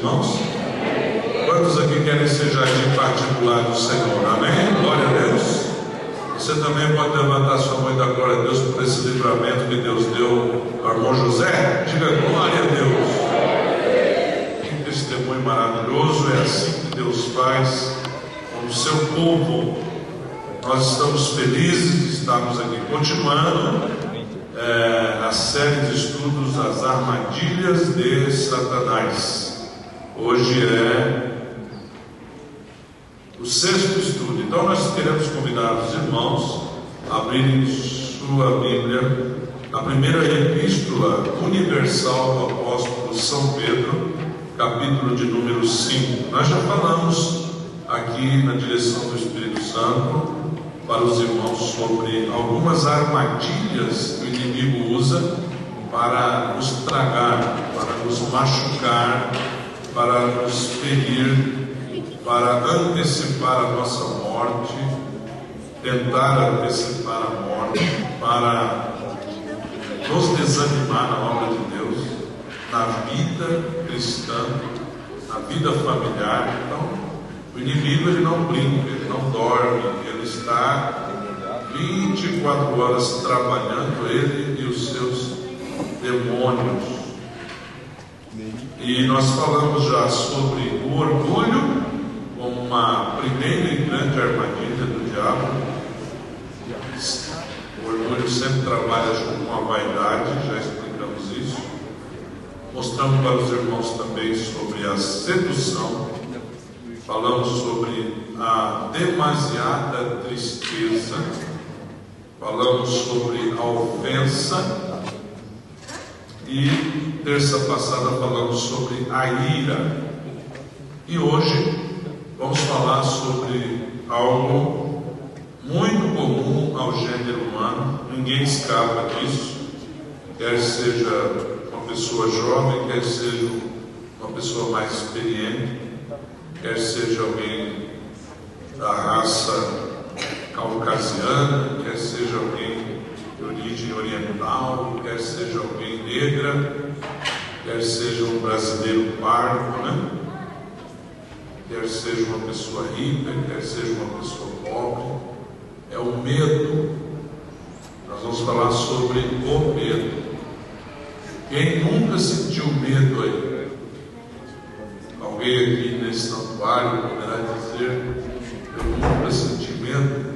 irmãos? Quantos aqui querem ser jardim particular do Senhor? Amém? Glória a Deus. Você também pode levantar sua mão e dar glória a Deus por esse livramento que Deus deu ao irmão José. Diga glória a Deus. Que testemunho maravilhoso. É assim que Deus faz com o seu povo. Nós estamos felizes de estarmos aqui continuando a série de estudos As Armadilhas de Satanás. Hoje é o 6º estudo. Então nós queremos convidar os irmãos a abrirem sua Bíblia na primeira epístola universal do apóstolo São Pedro, capítulo de número 5. Nós já falamos aqui na direção do Espírito Santo para os irmãos sobre algumas armadilhas que o inimigo usa para nos tragar, para nos machucar, para nos ferir, para antecipar a nossa morte, tentar antecipar a morte, para nos desanimar na obra de Deus, na vida cristã, na vida familiar. Então, o inimigo ele não brinca, ele não dorme, ele está 24 horas trabalhando, ele e os seus demônios. E nós falamos já sobre o orgulho como uma primeira e grande armadilha do diabo. O orgulho sempre trabalha junto com a vaidade, já explicamos isso. Mostramos para os irmãos também sobre a sedução. Falamos sobre a demasiada tristeza. Falamos sobre a ofensa. E terça passada falamos sobre a ira. E hoje vamos falar sobre algo muito comum ao gênero humano. Ninguém escapa disso. Quer seja uma pessoa jovem, quer seja uma pessoa mais experiente, quer seja alguém da raça caucasiana, quer seja alguém de origem oriental, quer seja alguém negra, quer seja um brasileiro pardo, né? Quer seja uma pessoa rica, quer seja uma pessoa pobre. É o medo. Nós vamos falar sobre o medo. Quem nunca sentiu medo aí? Alguém aqui nesse santuário poderá dizer: eu nunca senti medo?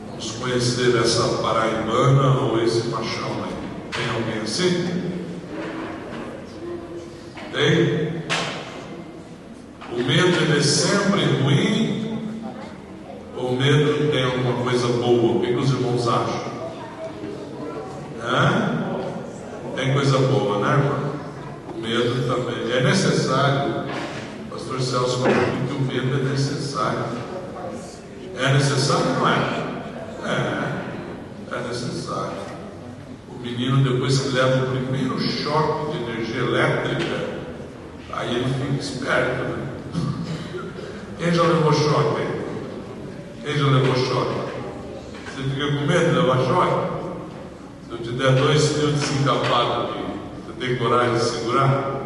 Vamos conhecer essa paraibana ou esse machão aí. Tem alguém assim? Tem? O medo ele é sempre ruim? Ou o medo tem alguma coisa boa? O que os irmãos acham? Tem coisa boa, né, irmão? O medo também é necessário. O pastor Celso falou que o medo é necessário. É necessário, não é? É necessário. O menino, depois que leva o primeiro choque de energia elétrica, aí ele fica esperto, né? Quem já levou choque aí? Quem já levou choque? Você fica com medo de levar choque? Se eu te der 2 fios desencapados aqui, você tem coragem de segurar?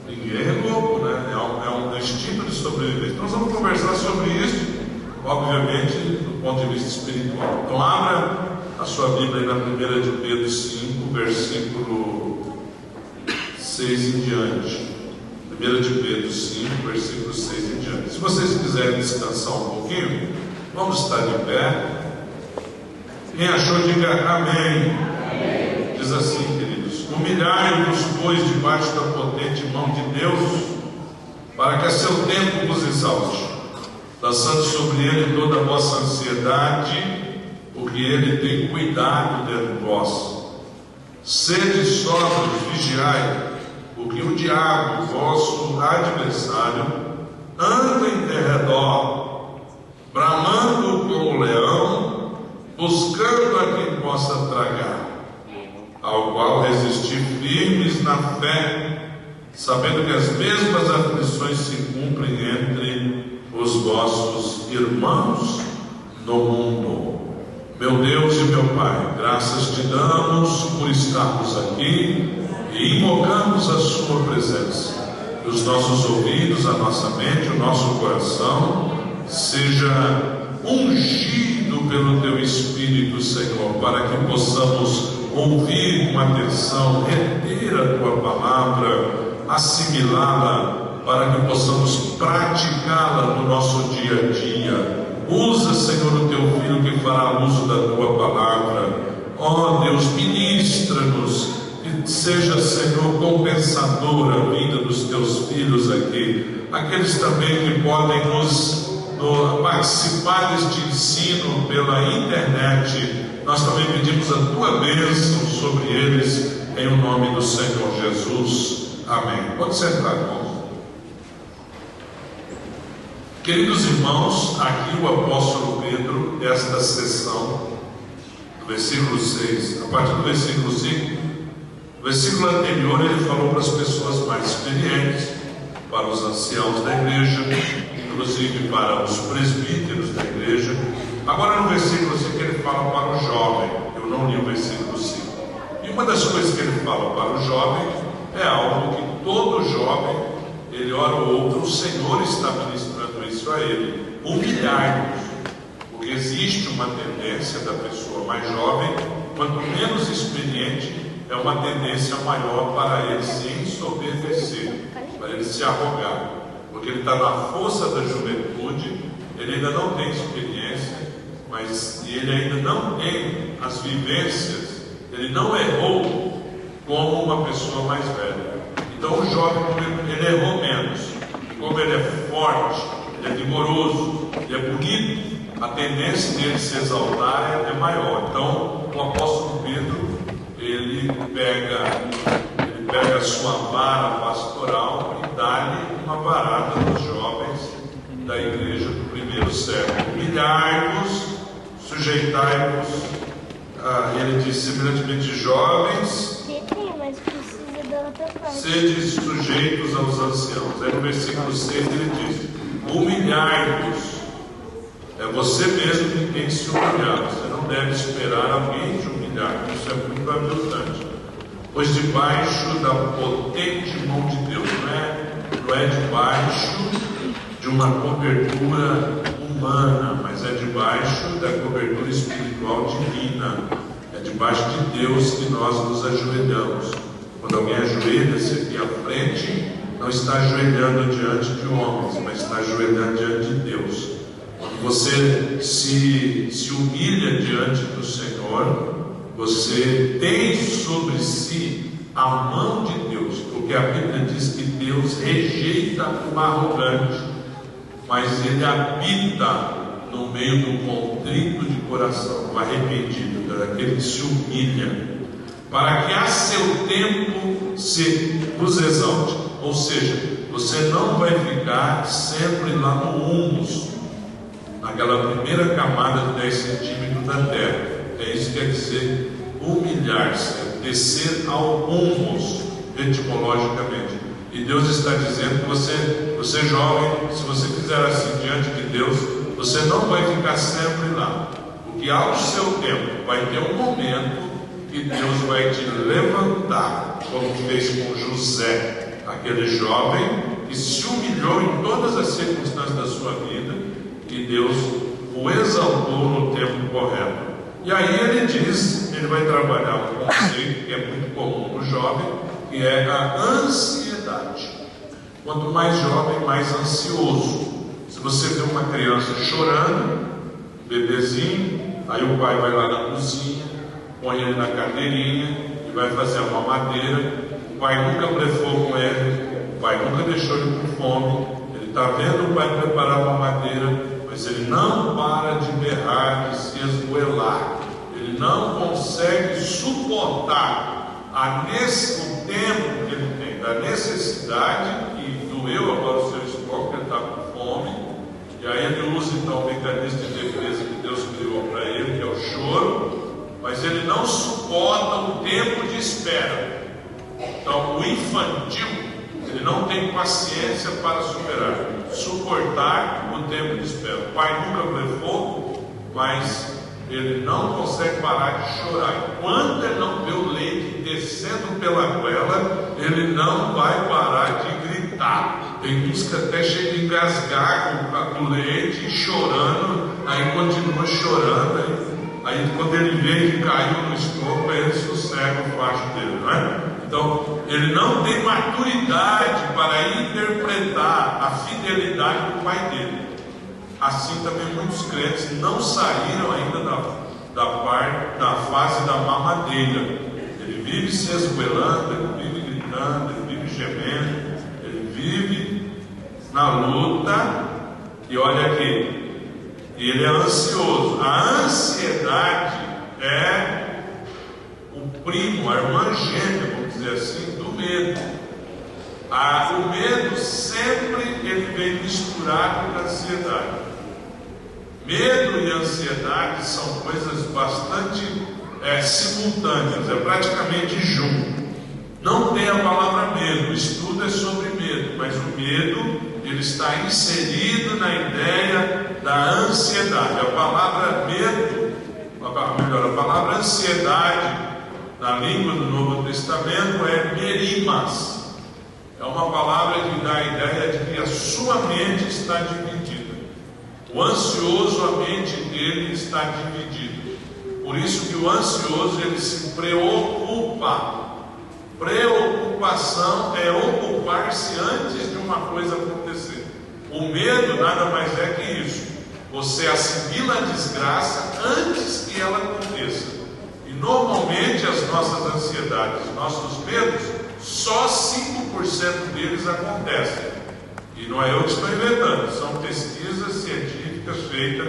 Ninguém é louco, né? É um instinto de sobrevivência. Então nós vamos conversar sobre isso, obviamente, do ponto de vista espiritual. Então abra a sua Bíblia aí na 1 de Pedro 5, versículo 6 em diante. 1 de Pedro 5, versículo 6 em diante. Se vocês quiserem descansar um pouquinho, vamos estar de pé. Quem achou, diga amém. Amém. Diz assim, queridos: humilhai-vos, pois, debaixo da potente mão de Deus, para que a seu tempo vos exalte, lançando sobre ele toda a vossa ansiedade, porque ele tem cuidado de vós. Sede sóbrios, vigiai, porque o diabo, vosso adversário, anda em derredor, bramando como leão, buscando a quem possa tragar, ao qual resistir firmes na fé, sabendo que as mesmas aflições se cumprem entre os vossos irmãos no mundo. Meu Deus e meu Pai, graças te damos por estarmos aqui e invocamos a sua presença. Que os nossos ouvidos, a nossa mente, o nosso coração seja ungido pelo teu Espírito, Senhor, para que possamos ouvir com atenção, reter a tua palavra, assimilá-la, para que possamos praticá-la no nosso dia a dia. Usa, Senhor, o teu Filho que fará uso da tua palavra. Ó Deus, ministra-nos, que seja, Senhor, compensadora a vida dos teus filhos aqui, aqueles também que podem participar deste ensino pela internet. Nós também pedimos a tua bênção sobre eles, em o nome do Senhor Jesus. Amém. Pode sentar, irmãos. Queridos irmãos, aqui o apóstolo Pedro, esta sessão, do versículo 6, a partir do versículo 5, no versículo anterior ele falou para as pessoas mais experientes, para os anciãos da igreja, inclusive para os presbíteros da igreja. Agora no versículo 5 ele fala para o jovem. Eu não li o versículo 5. E uma das coisas que ele fala para o jovem é algo que todo jovem, ele ora ou outra, o Senhor está ministrando isso a ele: humilhar-nos. Porque existe uma tendência da pessoa mais jovem, quanto menos experiente, é uma tendência maior para ele se ensoberbecer, para ele se arrogar, porque ele está na força da juventude, ele ainda não tem experiência, mas ele ainda não tem as vivências, ele não errou como uma pessoa mais velha. Então o jovem, ele errou menos, e como ele é forte, ele é vigoroso, ele é bonito, a tendência dele se exaltar é maior. Então o apóstolo Pedro, ele pega a sua vara pastoral e dá-lhe uma varada dos jovens da igreja do primeiro século. Humilhai-vos, sujeitai-vos, ele diz, semelhantemente jovens, sede sujeitos aos anciãos. Aí no versículo 6 ele diz: humilhai-vos. É você mesmo que tem que se humilhar. Você não deve esperar alguém te humilhar. Isso é muito aviltante. Pois debaixo da potente mão de Deus, não é debaixo de uma cobertura humana, mas é debaixo da cobertura espiritual divina. É debaixo de Deus que nós nos ajoelhamos. Quando alguém ajoelha-se aqui à frente, não está ajoelhando diante de homens, mas está ajoelhando diante de Deus. Quando você se humilha diante do Senhor, você tem sobre si a mão de Deus, porque a Bíblia diz que Deus rejeita o arrogante, mas Ele habita no meio do contrito de coração, o arrependido, daquele que se humilha, para que a seu tempo se vos exalte. Ou seja, você não vai ficar sempre lá no humus, naquela primeira camada de 10 centímetros da terra. É isso que quer dizer humilhar-se, descer ao humus, etimologicamente. E Deus está dizendo que você jovem, se você fizer assim diante de Deus, você não vai ficar sempre lá, porque ao seu tempo vai ter um momento que Deus vai te levantar, como fez com José, aquele jovem que se humilhou em todas as circunstâncias da sua vida, e Deus o exaltou no tempo correto. E aí ele vai trabalhar um conceito que é muito comum no jovem, que é a ansiedade. Quanto mais jovem, mais ansioso. Se você vê uma criança chorando, bebezinho, aí o pai vai lá na cozinha, põe ele na cadeirinha e vai fazer a mamadeira. O pai nunca blefou com ele, o pai nunca deixou ele com fome. Ele está vendo o pai preparar a mamadeira, mas ele não para de berrar, de se esgoelar. Ele não consegue suportar o tempo que ele tem, da necessidade, e doeu agora o seu estômago, ele está com fome. E aí ele usa então o mecanismo de defesa que Deus criou para ele, que é o choro, mas ele não suporta o tempo de espera. Então o infantil, ele não tem paciência para suportar o tempo de espera. O pai nunca blefou, mas ele não consegue parar de chorar. Enquanto ele não vê o leite descendo pela goela, ele não vai parar de gritar. Tem uns que até chegam a engasgar com o leite, chorando, aí continua chorando. Aí quando ele vê que caiu no estômago, ele sossega o facho dele, não é? Então, ele não tem maturidade para interpretar a fidelidade do pai dele. Assim também muitos crentes não saíram ainda da fase da mamadeira. Ele vive se esgoelando, ele vive gritando, ele vive gemendo, ele vive na luta. E olha aqui, ele é ansioso. A ansiedade é o primo, a irmã gêmea, vamos dizer assim, do medo. O medo sempre ele vem misturado com a ansiedade. Medo e ansiedade são coisas bastante simultâneas, é praticamente junto. Não tem a palavra medo, o estudo é sobre medo, mas o medo ele está inserido na ideia da ansiedade. A palavra medo, a palavra ansiedade na língua do Novo Testamento é merimas. É uma palavra que dá a ideia de que a sua mente está dividida. O ansioso, a mente dele está dividida. Por isso que o ansioso ele se preocupa. Preocupação é ocupar-se antes de uma coisa acontecer. O medo nada mais é que isso. Você assimila a desgraça antes que ela aconteça. E normalmente as nossas ansiedades, nossos medos, só 5% deles acontecem. E não é eu que estou inventando, são pesquisas científicas feitas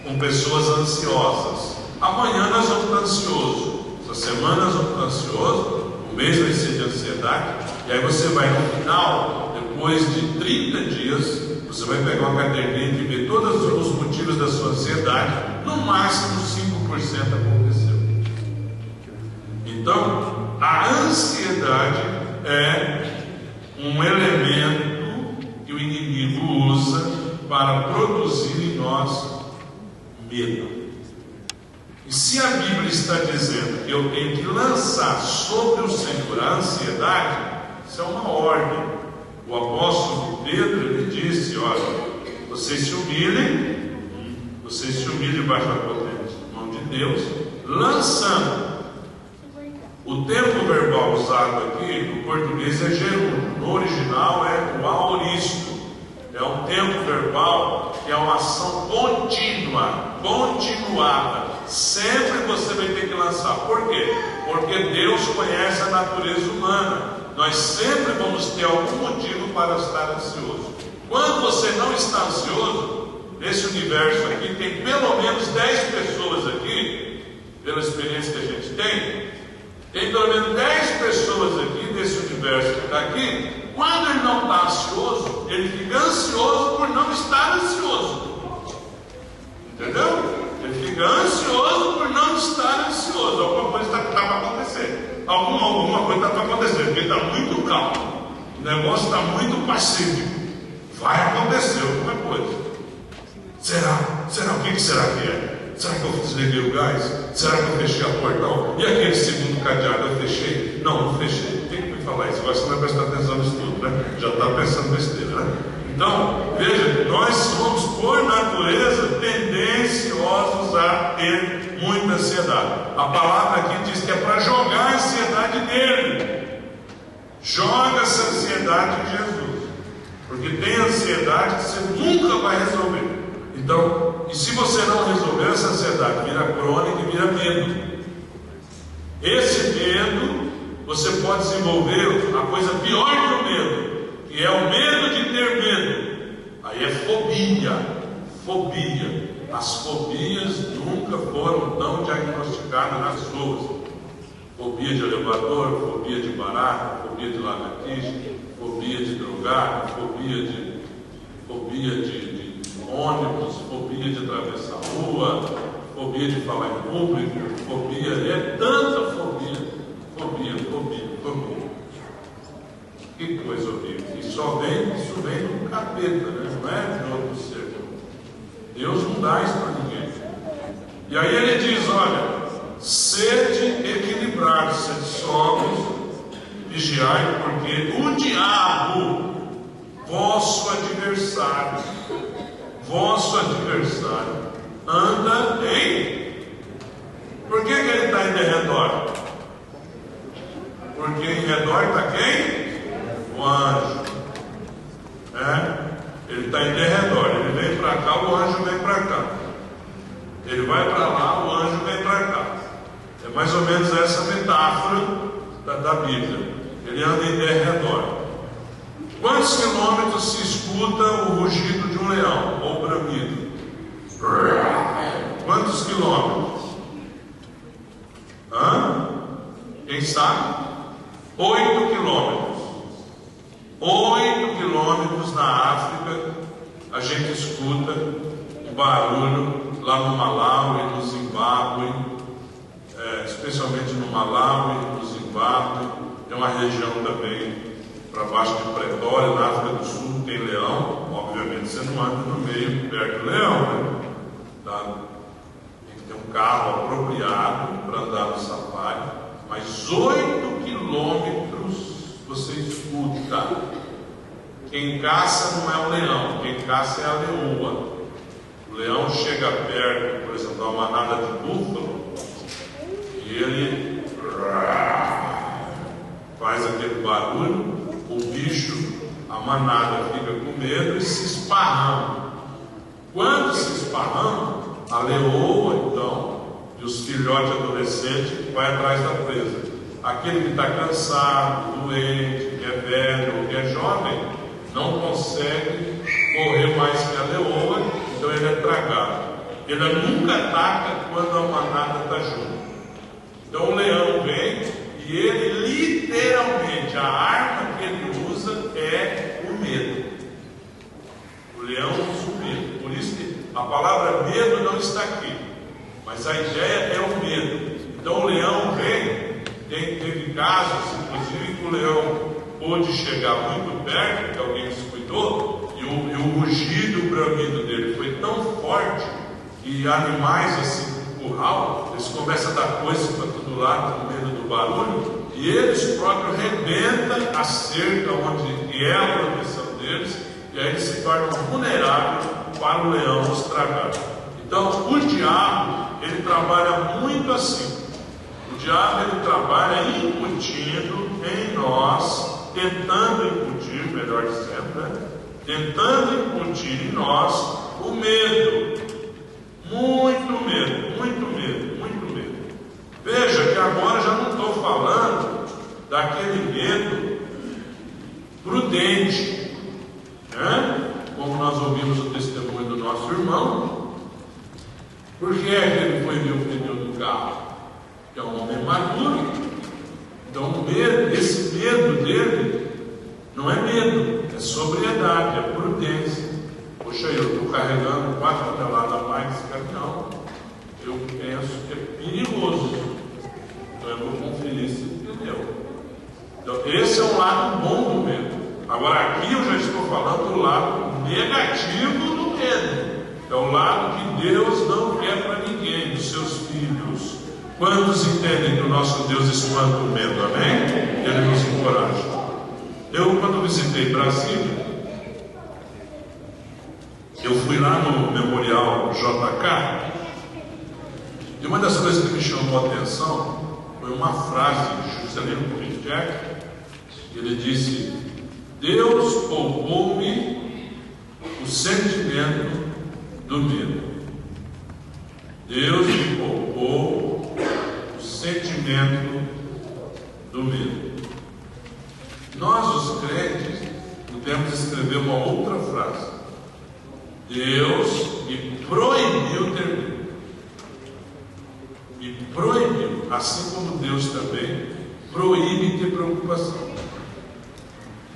com pessoas ansiosas. Amanhã nós vamos estar ansiosos, essa semana nós vamos estar ansiosos, o mês vai ser de ansiedade, e aí você vai no final, depois de 30 dias, você vai pegar uma caderninha e ver todos os motivos da sua ansiedade, no máximo 5% aconteceu. Então, a ansiedade é um elemento que o inimigo usa para produzir em nós medo. E se a Bíblia está dizendo que eu tenho que lançar sobre o Senhor a ansiedade, isso é uma ordem. O apóstolo Pedro, ele disse, olha, vocês se humilhem debaixo da potente mão de Deus, lançando. O tempo verbal usado aqui, no português é gerúndio, no original é o aoristo. É um tempo verbal que é uma ação contínua, continuada. Sempre você vai ter que lançar. Por quê? Porque Deus conhece a natureza humana. Nós sempre vamos ter algum motivo para estar ansioso. Quando você não está ansioso, nesse universo aqui, tem pelo menos 10 pessoas aqui, pela experiência que a gente tem pelo menos 10 pessoas aqui desse universo que está aqui. Quando ele não está ansioso, ele fica ansioso por não estar ansioso. Entendeu? Ele fica ansioso por não estar ansioso. Alguma coisa está para acontecer. Alguma coisa está para acontecer, porque está muito calmo. O negócio está muito pacífico. Vai acontecer alguma coisa. Será? O que será que é? Será que eu desliguei o gás? Será que eu fechei a porta? Não. E aquele segundo cadeado eu fechei? Não fechei. Tem que me falar isso. Agora você vai prestar atenção nisso tudo, né? Já está pensando besteira, né? Então, veja, nós somos por natureza tendenciosos a ter muita ansiedade. A palavra aqui diz que é para jogar a ansiedade nele. Joga essa ansiedade em Jesus. Porque tem ansiedade que você nunca vai resolver. Então, e se você não resolver essa ansiedade, vira crônica e vira medo. Esse medo, você pode desenvolver a coisa pior que o medo, que é o medo de ter medo. Aí é fobia. As fobias nunca foram tão diagnosticadas nas ruas. Fobia de elevador, fobia de barata, fobia de lagartixa, fobia de drogado, fobia de ônibus, fobia de atravessar a rua, fobia de falar em público, fobia, é tanta fobia. Que coisa horrível. E isso vem do capeta, né? Não é de outro ser. Deus não dá isso para ninguém. E aí ele diz: olha, sede equilibrados, sede sóbrios, vigiai, porque o diabo, vosso adversário, anda em... Por que ele está em derredor? Porque em redor está quem? O anjo. Ele está em derredor. Ele vem para cá, o anjo vem para cá. Ele vai para lá, o anjo vem para cá. É mais ou menos essa metáfora da Bíblia. Ele anda em derredor. Quantos quilômetros se escuta o rugido de um leão ou bramido? Quantos quilômetros? Quem sabe? 8 quilômetros. 8 quilômetros na África, a gente escuta um barulho lá no Malawi e no Zimbábue, especialmente no Malawi e no Zimbábue. Tem uma região também para baixo de Pretória, na África do Sul, tem leão. Obviamente você não anda no meio perto do leão, né? Tem que ter um carro apropriado para andar no safari. Mas 8 quilômetros você escuta. Quem caça não é o leão, quem caça é a leoa. O leão chega perto, por exemplo, da manada de búfalo, e ele faz aquele barulho, o bicho, a manada fica com medo e se esparrama. Quando se esparrama, a leoa, então, e os filhotes adolescentes vai atrás da presa. Aquele que está cansado, doente, que é velho ou que é jovem, não consegue correr mais que a leoa, então ele é tragado. Ele nunca ataca quando a manada está junto. Então o leão vem e ele literalmente, a arma que ele usa é o medo. O leão usa o medo. Por isso que a palavra medo não está aqui, mas a ideia é o medo. Então o leão vem, teve casos, inclusive, que o leão pôde chegar muito perto, que alguém descuidou, e o rugido, o bramido dele foi tão forte que animais assim, no curral, eles começam a dar coisa para todo lado, com medo do barulho, e eles próprios rebentam a cerca onde é a proteção deles, e aí eles se tornam vulneráveis para o leão os tragar. Então o diabo, ele trabalha muito assim. O diabo, ele trabalha incutindo em nós, tentando incutir, melhor dizendo, né? Tentando incutir em nós o medo. Muito medo, muito medo, muito medo. Veja que agora já não estou falando daquele medo prudente, né? Como nós ouvimos o testemunho do nosso irmão. Por que é que ele foi ver o pneu do carro? Que é um homem maduro. Então o medo, esse medo dele não é medo, é sobriedade, é prudência. Poxa, eu estou carregando 4 toneladas a mais desse caminhão, eu penso que é perigoso, então eu vou conferir esse pneu. Então esse é um lado bom do medo. Agora aqui eu já estou falando do lado negativo do medo. É o lado que Deus não quer para ninguém, dos seus filhos. Quantos entendem que o nosso Deus espanta o medo, amém? Ele nos encoraja. Eu, quando visitei Brasília, eu fui lá no Memorial JK, e uma das coisas que me chamou a atenção foi uma frase de Juscelino Kubitschek. Ele disse: Deus poupou-me o sentimento do medo. Deus me poupou o sentimento do medo. Nós, os crentes, podemos escrever uma outra frase: Deus me proibiu ter medo. Me proibiu, assim como Deus também proíbe ter preocupação.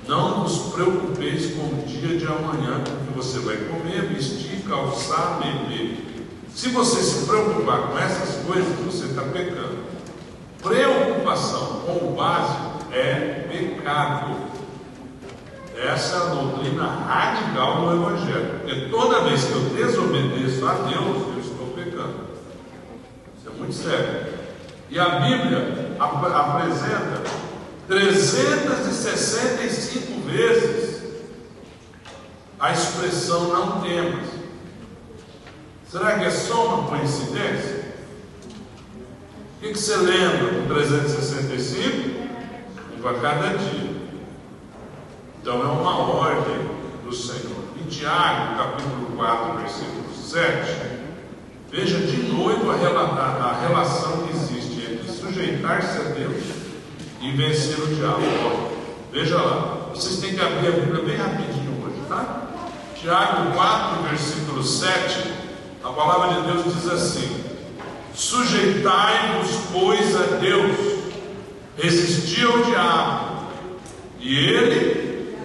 Não vos preocupeis com o dia de amanhã, que você vai comer, vestir, calçar, beber. Se você se preocupar com essas coisas, você está pecando. Preocupação com o básico é pecado. Essa é a doutrina radical do Evangelho. Porque toda vez que eu desobedeço a Deus, eu estou pecando. Isso é muito sério. E a Bíblia apresenta 365 vezes a expressão não temas. Será que é só uma coincidência? O que você lembra com 365? Um para cada dia. Então é uma ordem do Senhor. Em Tiago, capítulo 4, versículo 7, veja de novo a relação que existe entre sujeitar-se a Deus e vencer o diabo. Veja lá, vocês têm que abrir a Bíblia bem rapidinho hoje, tá? Tiago 4, versículo 7, a palavra de Deus diz assim: sujeitai-vos, pois, a Deus, resisti ao diabo, e ele,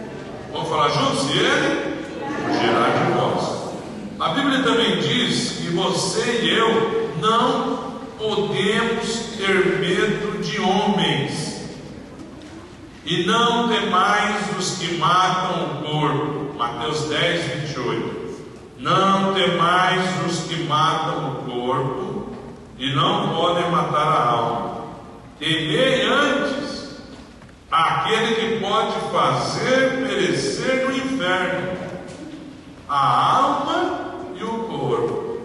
vamos falar juntos, e ele fugirá de vós. A Bíblia também diz que você e eu não podemos ter medo de homens, e não temais os que matam o corpo. Mateus 10, 28. Não temais os que matam o corpo e não podem matar a alma. Temei antes aquele que pode fazer perecer no inferno a alma e o corpo.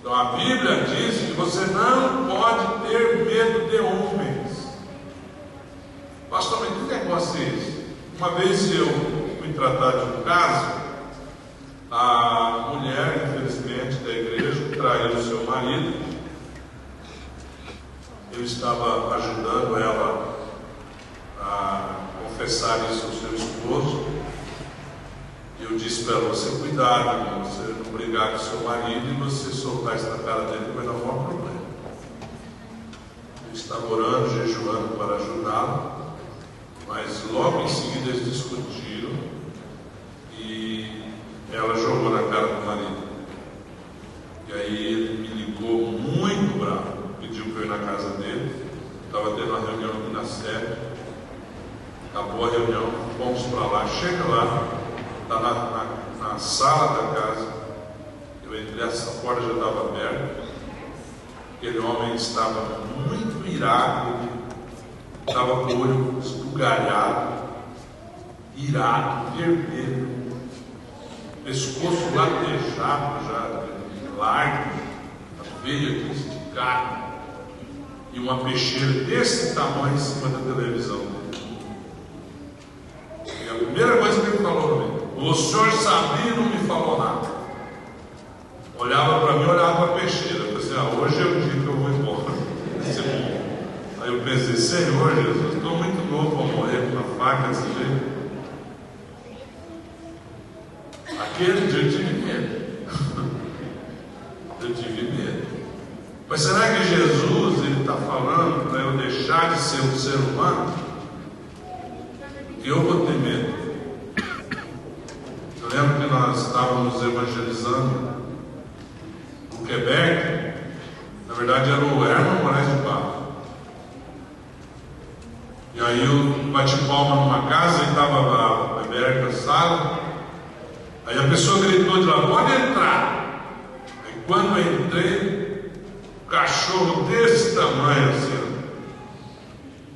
Então a Bíblia diz que você não pode ter medo de homens. Pastor, mas que negócio é esse? Uma vez eu fui tratar de um caso, a mulher, infelizmente, da igreja traiu o seu marido. Eu estava ajudando ela a confessar isso ao seu esposo. Eu disse para ela: você cuidado, irmão, você não brigar com o seu marido e você soltar isso na cara dele, vai dar um maior problema. Eu estava orando, jejuando para ajudá-lo, mas logo em seguida eles discutiram e ela jogou na cara do marido. E aí ele me ligou muito bravo, pediu para eu ir na casa dele. Estava tendo uma reunião aqui na sede. Acabou a reunião, fomos para lá. Chega lá, está na sala da casa. Eu entrei, essa porta já estava aberta. Aquele homem estava muito irado, estava com o olho esbugalhado, irado, vermelho, pescoço latejado já, largo, a veia aqui esticada, e uma peixeira desse tamanho em cima da televisão dele. E a primeira coisa que ele falou para mim: o senhor sabia e não me falou nada. Olhava para mim, olhava para a peixeira. Eu pensei: hoje é o dia que eu vou embora. Aí eu pensei: Senhor Jesus, estou muito novo para morrer com uma faca desse jeito. Aquele dia eu tive medo. Eu tive medo. Mas será que Jesus está falando para eu deixar de ser um ser humano? Que eu vou ter medo. Eu lembro que nós estávamos evangelizando o Quebec. Na verdade era o Herman Moraes de Barros. E aí eu bati palma numa casa e estava a Beber cansada. Aí a pessoa gritou de lá: pode entrar. Aí quando eu entrei, um cachorro desse tamanho assim,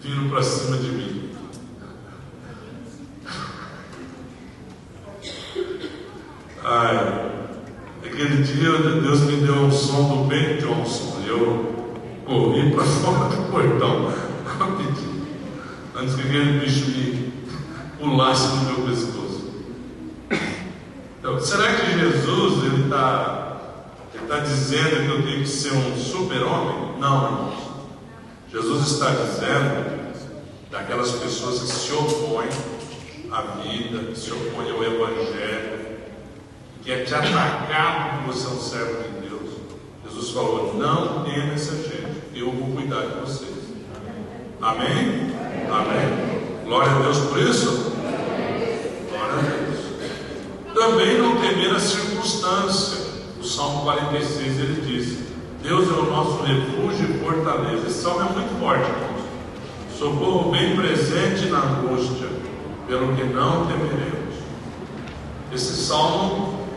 vindo para cima de mim. Ai, aquele dia Deus me deu um som do Ben Johnson. E eu corri para fora do portão rapidinho, antes que aquele bicho me pulasse no meu pescoço. Então, será que Jesus ele está dizendo que eu tenho que ser um super-homem? Não, irmãos. Jesus está dizendo daquelas pessoas que se opõem à vida, que se opõem ao Evangelho, que é te atacar porque você é um servo de Deus. Jesus falou: não tema essa gente, eu vou cuidar de vocês. Amém? Amém. Glória a Deus por isso. Glória a Deus. Também não temer a circunstância. O Salmo 46 ele diz: Deus é o nosso refúgio e fortaleza. Esse salmo é muito forte, irmãos. Socorro bem presente na angústia. pelo que não temeremos. Esse salmo,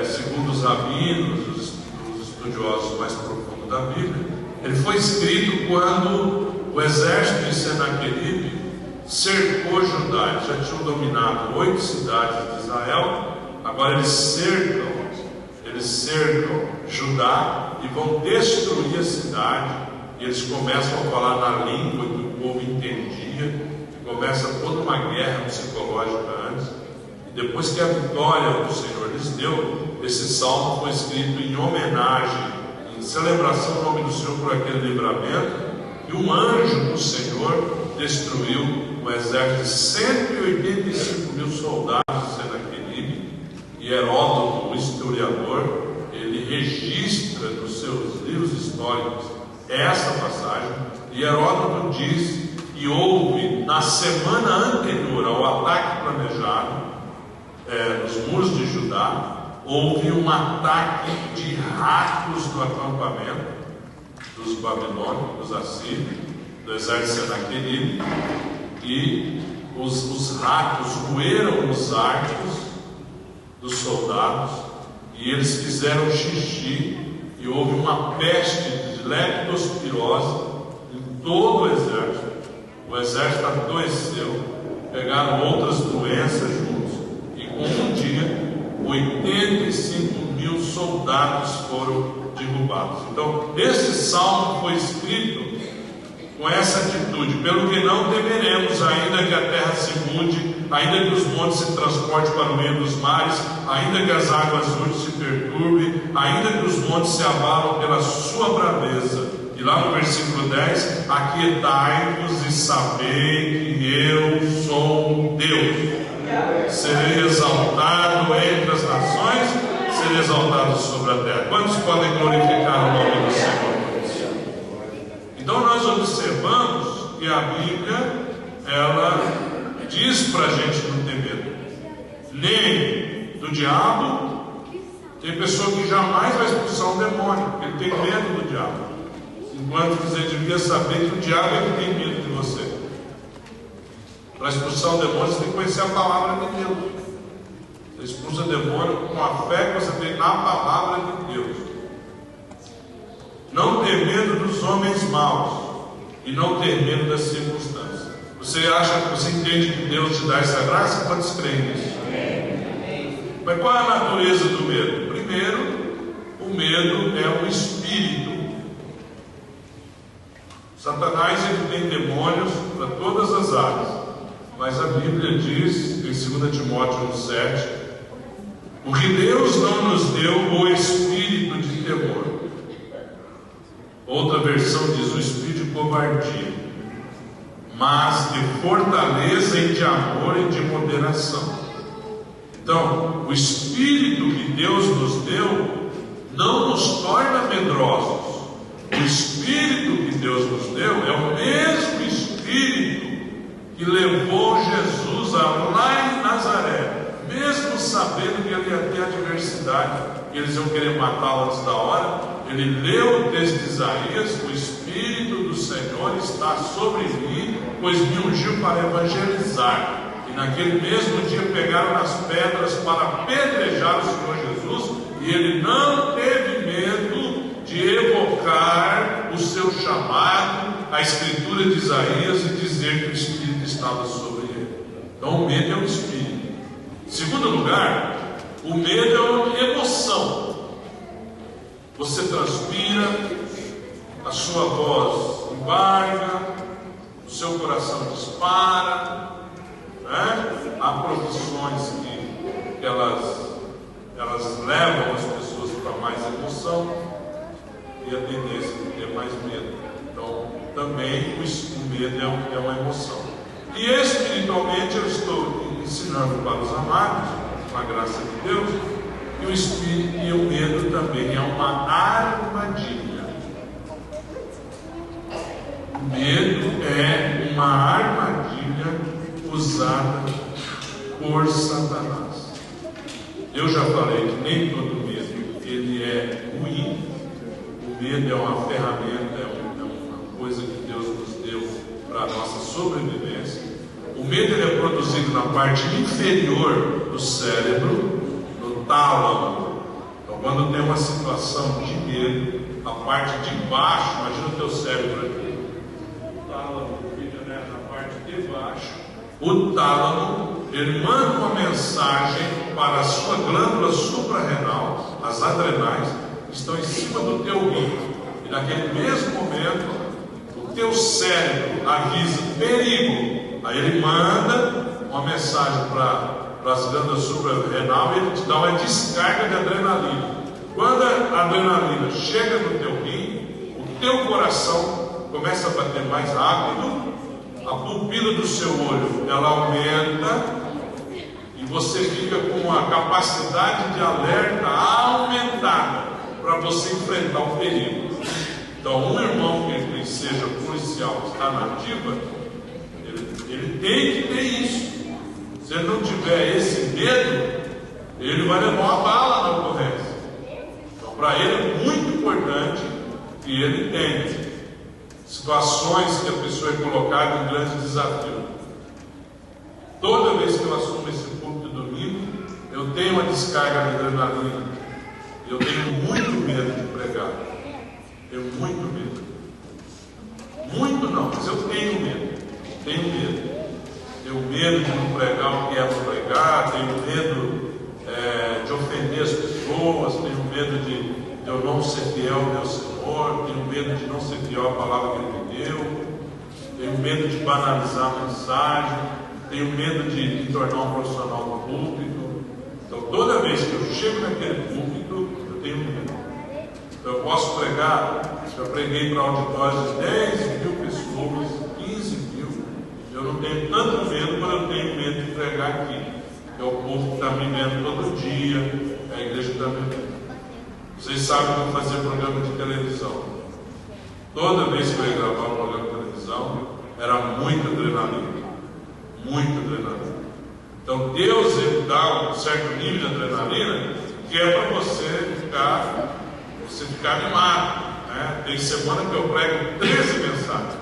segundo os rabinos, os estudiosos mais profundos da Bíblia, ele foi escrito quando o exército de Senaqueribe cercou Judá. Eles já tinham dominado 8 cidades de Israel. Agora eles cercam Judá e vão destruir a cidade. E eles começam a falar na língua que o povo entendia. Começa toda uma guerra psicológica antes. E depois que a vitória do Senhor lhes deu, esse salmo foi escrito em homenagem, em celebração ao nome do Senhor por aquele livramento. E um anjo do Senhor destruiu o exército de 185 mil soldados de Senaqueribe. E Heródoto, o historiador, ele registra nos seus livros históricos essa passagem. E Heródoto diz que houve, na semana anterior ao ataque planejado nos muros de Judá, houve um ataque de ratos no acampamento dos babilônicos, dos assírios, do exército de Senaqueribe, e os ratos roeram os arcos dos soldados, e eles fizeram xixi, e houve uma peste de leptospirose em todo o exército. O exército adoeceu, pegaram outras doenças juntos, e com um dia 85 mil soldados foram derrubados. Então, esse salmo foi escrito com essa atitude: pelo que não temeremos, ainda que a terra se mude, ainda que os montes se transportem para o meio dos mares, ainda que as águas rudes se perturbem, ainda que os montes se abalam pela sua braveza. E lá no versículo 10: aquietai-vos e sabei que eu sou Deus. Serei exaltado entre as nações, serei exaltado sobre a terra. Quantos podem glorificar o nome do Senhor? Então nós observamos que a Bíblia, ela diz para a gente não ter medo, nem do diabo. Tem pessoa que jamais vai expulsar um demônio, porque ele tem medo do diabo, enquanto você devia saber que o diabo é que tem medo de você. Para expulsar o demônio, você tem que conhecer a palavra de Deus. Você expulsa o demônio com a fé que você tem na palavra de Deus. Não ter medo dos homens maus e não ter medo das circunstâncias. Você acha que você entende que Deus te dá essa graça? Quantos creem nisso? Mas qual é a natureza do medo? Primeiro, o medo é um espírito. Satanás, ele tem demônios para todas as áreas. Mas a Bíblia diz em 2 Timóteo 1,7: porque Deus não nos deu o espírito de temor. Outra versão diz o espírito de covardia, mas de fortaleza e de amor e de moderação. Então, o espírito que Deus nos deu não nos torna medrosos. O espírito que Deus nos deu é o mesmo espírito que levou Jesus lá em Nazaré, mesmo sabendo que ele ia ter adversidade, que eles iam querer matá-lo antes da hora. Ele leu o texto de Isaías: o Espírito do Senhor está sobre mim, pois me ungiu para evangelizar. E naquele mesmo dia pegaram as pedras para apedrejar o Senhor Jesus, e ele não teve medo de evocar o seu chamado, a escritura de Isaías, e dizer que o Espírito estava sobre ele. Então o medo é um espírito. Em segundo lugar, o medo é uma emoção. Você transpira, a sua voz embarga, o seu coração dispara, né? Há profissões que elas levam as pessoas para mais emoção e a tendência de ter mais medo. Então, também o medo é uma emoção. E espiritualmente eu estou ensinando para os amados, com a graça de Deus, que o espírito e o medo também é uma armadilha. O medo é uma armadilha usada por Satanás. Eu já falei que nem todo medo ele é ruim. O medo é uma ferramenta, é uma coisa que Deus nos deu para a nossa sobrevivência. O O medo ele é produzido na parte inferior do cérebro, no tálamo. Então, quando tem uma situação de medo, a parte de baixo, imagina o teu cérebro aqui, o tálamo fica, né, na parte de baixo. O tálamo, ele manda uma mensagem para a sua glândula suprarrenal, as adrenais, que estão em cima do teu rim. E naquele mesmo momento, o teu cérebro avisa perigo. Aí ele manda uma mensagem para as glândulas suprarrenal e ele te dá uma descarga de adrenalina. Quando a adrenalina chega no teu rim, o teu coração começa a bater mais rápido, a pupila do seu olho ela aumenta e você fica com uma capacidade de alerta aumentada para você enfrentar o perigo. Então, um irmão que seja policial, que está na ativa, ele tem que ter isso. Se ele não tiver esse medo, ele vai levar uma bala na ocorrência. Então, para ele é muito importante que ele tenha situações que a pessoa é colocada em grande desafio. Toda vez que eu assumo esse púlpito domingo, eu tenho uma descarga de adrenalina. Eu tenho muito medo de pregar. Tenho muito medo. Muito não, mas eu tenho medo. Tenho medo. Tenho medo de não pregar o que é para pregar. Tenho medo de ofender as pessoas. Tenho medo de eu não ser fiel ao meu Senhor. Tenho medo de não ser fiel à palavra que Ele me deu. Tenho medo de banalizar a mensagem. Tenho medo de me tornar um profissional do púlpito. Então, toda vez que eu chego naquele púlpito, eu tenho medo. Então, eu posso pregar. Já preguei para auditórios de 10 mil pessoas, 15 mil. Eu não tenho tanto medo quando eu tenho medo de pregar aqui. Que é o povo que está me vendo todo dia, a igreja está me vendo. Vocês sabem que eu fazia programa de televisão. Toda vez que eu ia gravar um programa de televisão, era muita adrenalina. Muita adrenalina. Então Deus ele dá um certo nível de adrenalina que é para você ficar animado. Né? Tem semana que eu prego 13 mensagens.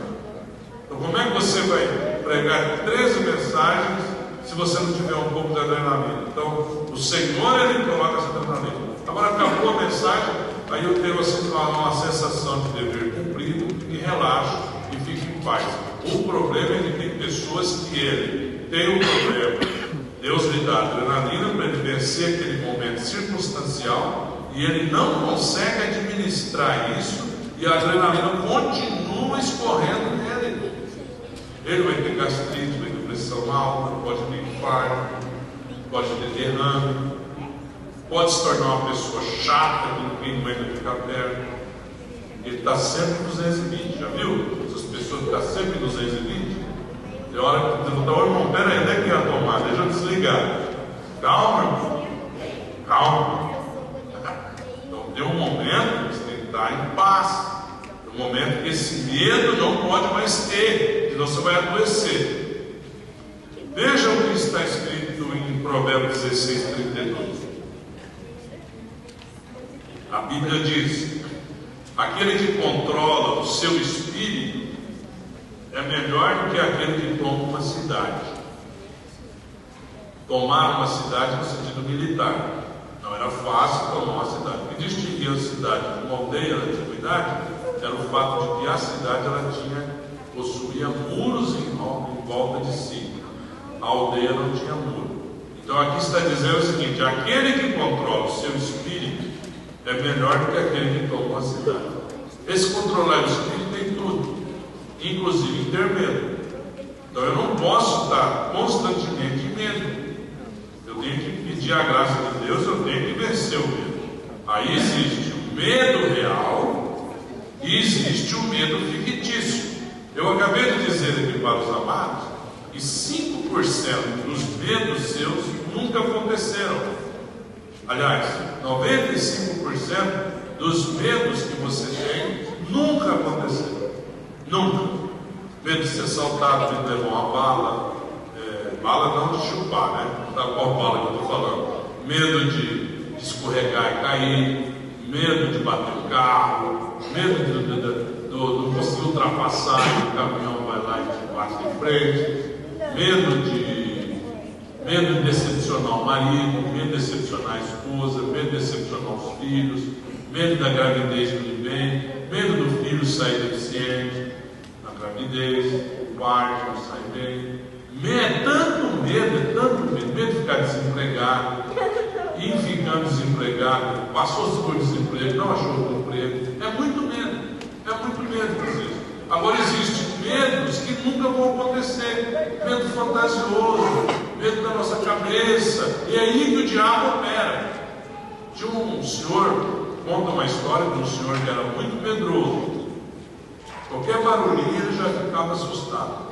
Então como é que você vai pregar 13 mensagens se você não tiver um pouco de adrenalina? Então o Senhor ele coloca essa adrenalina. Agora acabou a mensagem, aí eu tenho assim, uma sensação de dever cumprido e relaxo e fico em paz. O problema é que tem pessoas que ele tem um problema. Deus lhe dá adrenalina para ele vencer aquele momento circunstancial e ele não consegue administrar isso e a adrenalina continua escorrendo nele. Ele vai ter gastrite, vai ter pressão alta, pode ter infarto, pode ter derrame, pode se tornar uma pessoa chata que ninguém aguenta ficar perto. Ele está sempre 220, já viu? Essas pessoas que estão sempre 220. Tem hora que você fala, irmão, peraí, onde é que é a tomada? Deixa eu desligar. Calma, irmão. Calma. Então tem um momento que você tem que estar em paz. Tem um momento que esse medo não pode mais ter, senão você vai adoecer. Veja o que está escrito em Provérbios 16, 32. A Bíblia diz: aquele que controla o seu espírito é melhor do que aquele que toma uma cidade. Tomar uma cidade no sentido militar. Não era fácil tomar uma cidade. O que distinguia a cidade de uma aldeia na antiguidade era o fato de que a cidade possuía muros em volta de si. A aldeia não tinha muro. Então aqui está dizendo o seguinte: aquele que controla o seu espírito é melhor do que aquele que toma uma cidade. Esse controlar o espírito tem tudo, inclusive ter medo. Então eu não posso estar constantemente em medo. Eu tenho que pedir a graça de Deus, eu tenho que vencer o medo. Aí existe o medo real e existe o medo fictício. Eu acabei de dizer aqui para os amados que 5% dos medos seus nunca aconteceram. Aliás, 95% dos medos que você tem nunca aconteceram. Nunca. Medo de ser assaltado, medo de levar uma bala. Bala não de chupar, né? Da qual bala que eu estou falando? Medo de escorregar e cair. Medo de bater o carro. Medo de não conseguir ultrapassar e o caminhão vai lá e te bate de frente. medo de decepcionar o marido, medo de decepcionar a esposa, medo de decepcionar os filhos, medo da gravidez que lhe vem, medo do filho sair deficiente na gravidez, o parto não sai bem. É tanto medo de ficar desempregado, e ficando desempregado, passou por desemprego, não achou outro emprego. É muito medo, vocês. Agora existem medos que nunca vão acontecer, medo fantasioso, medo da nossa cabeça, e é aí que o diabo opera. Tinha um senhor, conta uma história de um senhor que era muito medroso, qualquer barulhinho ele já ficava assustado.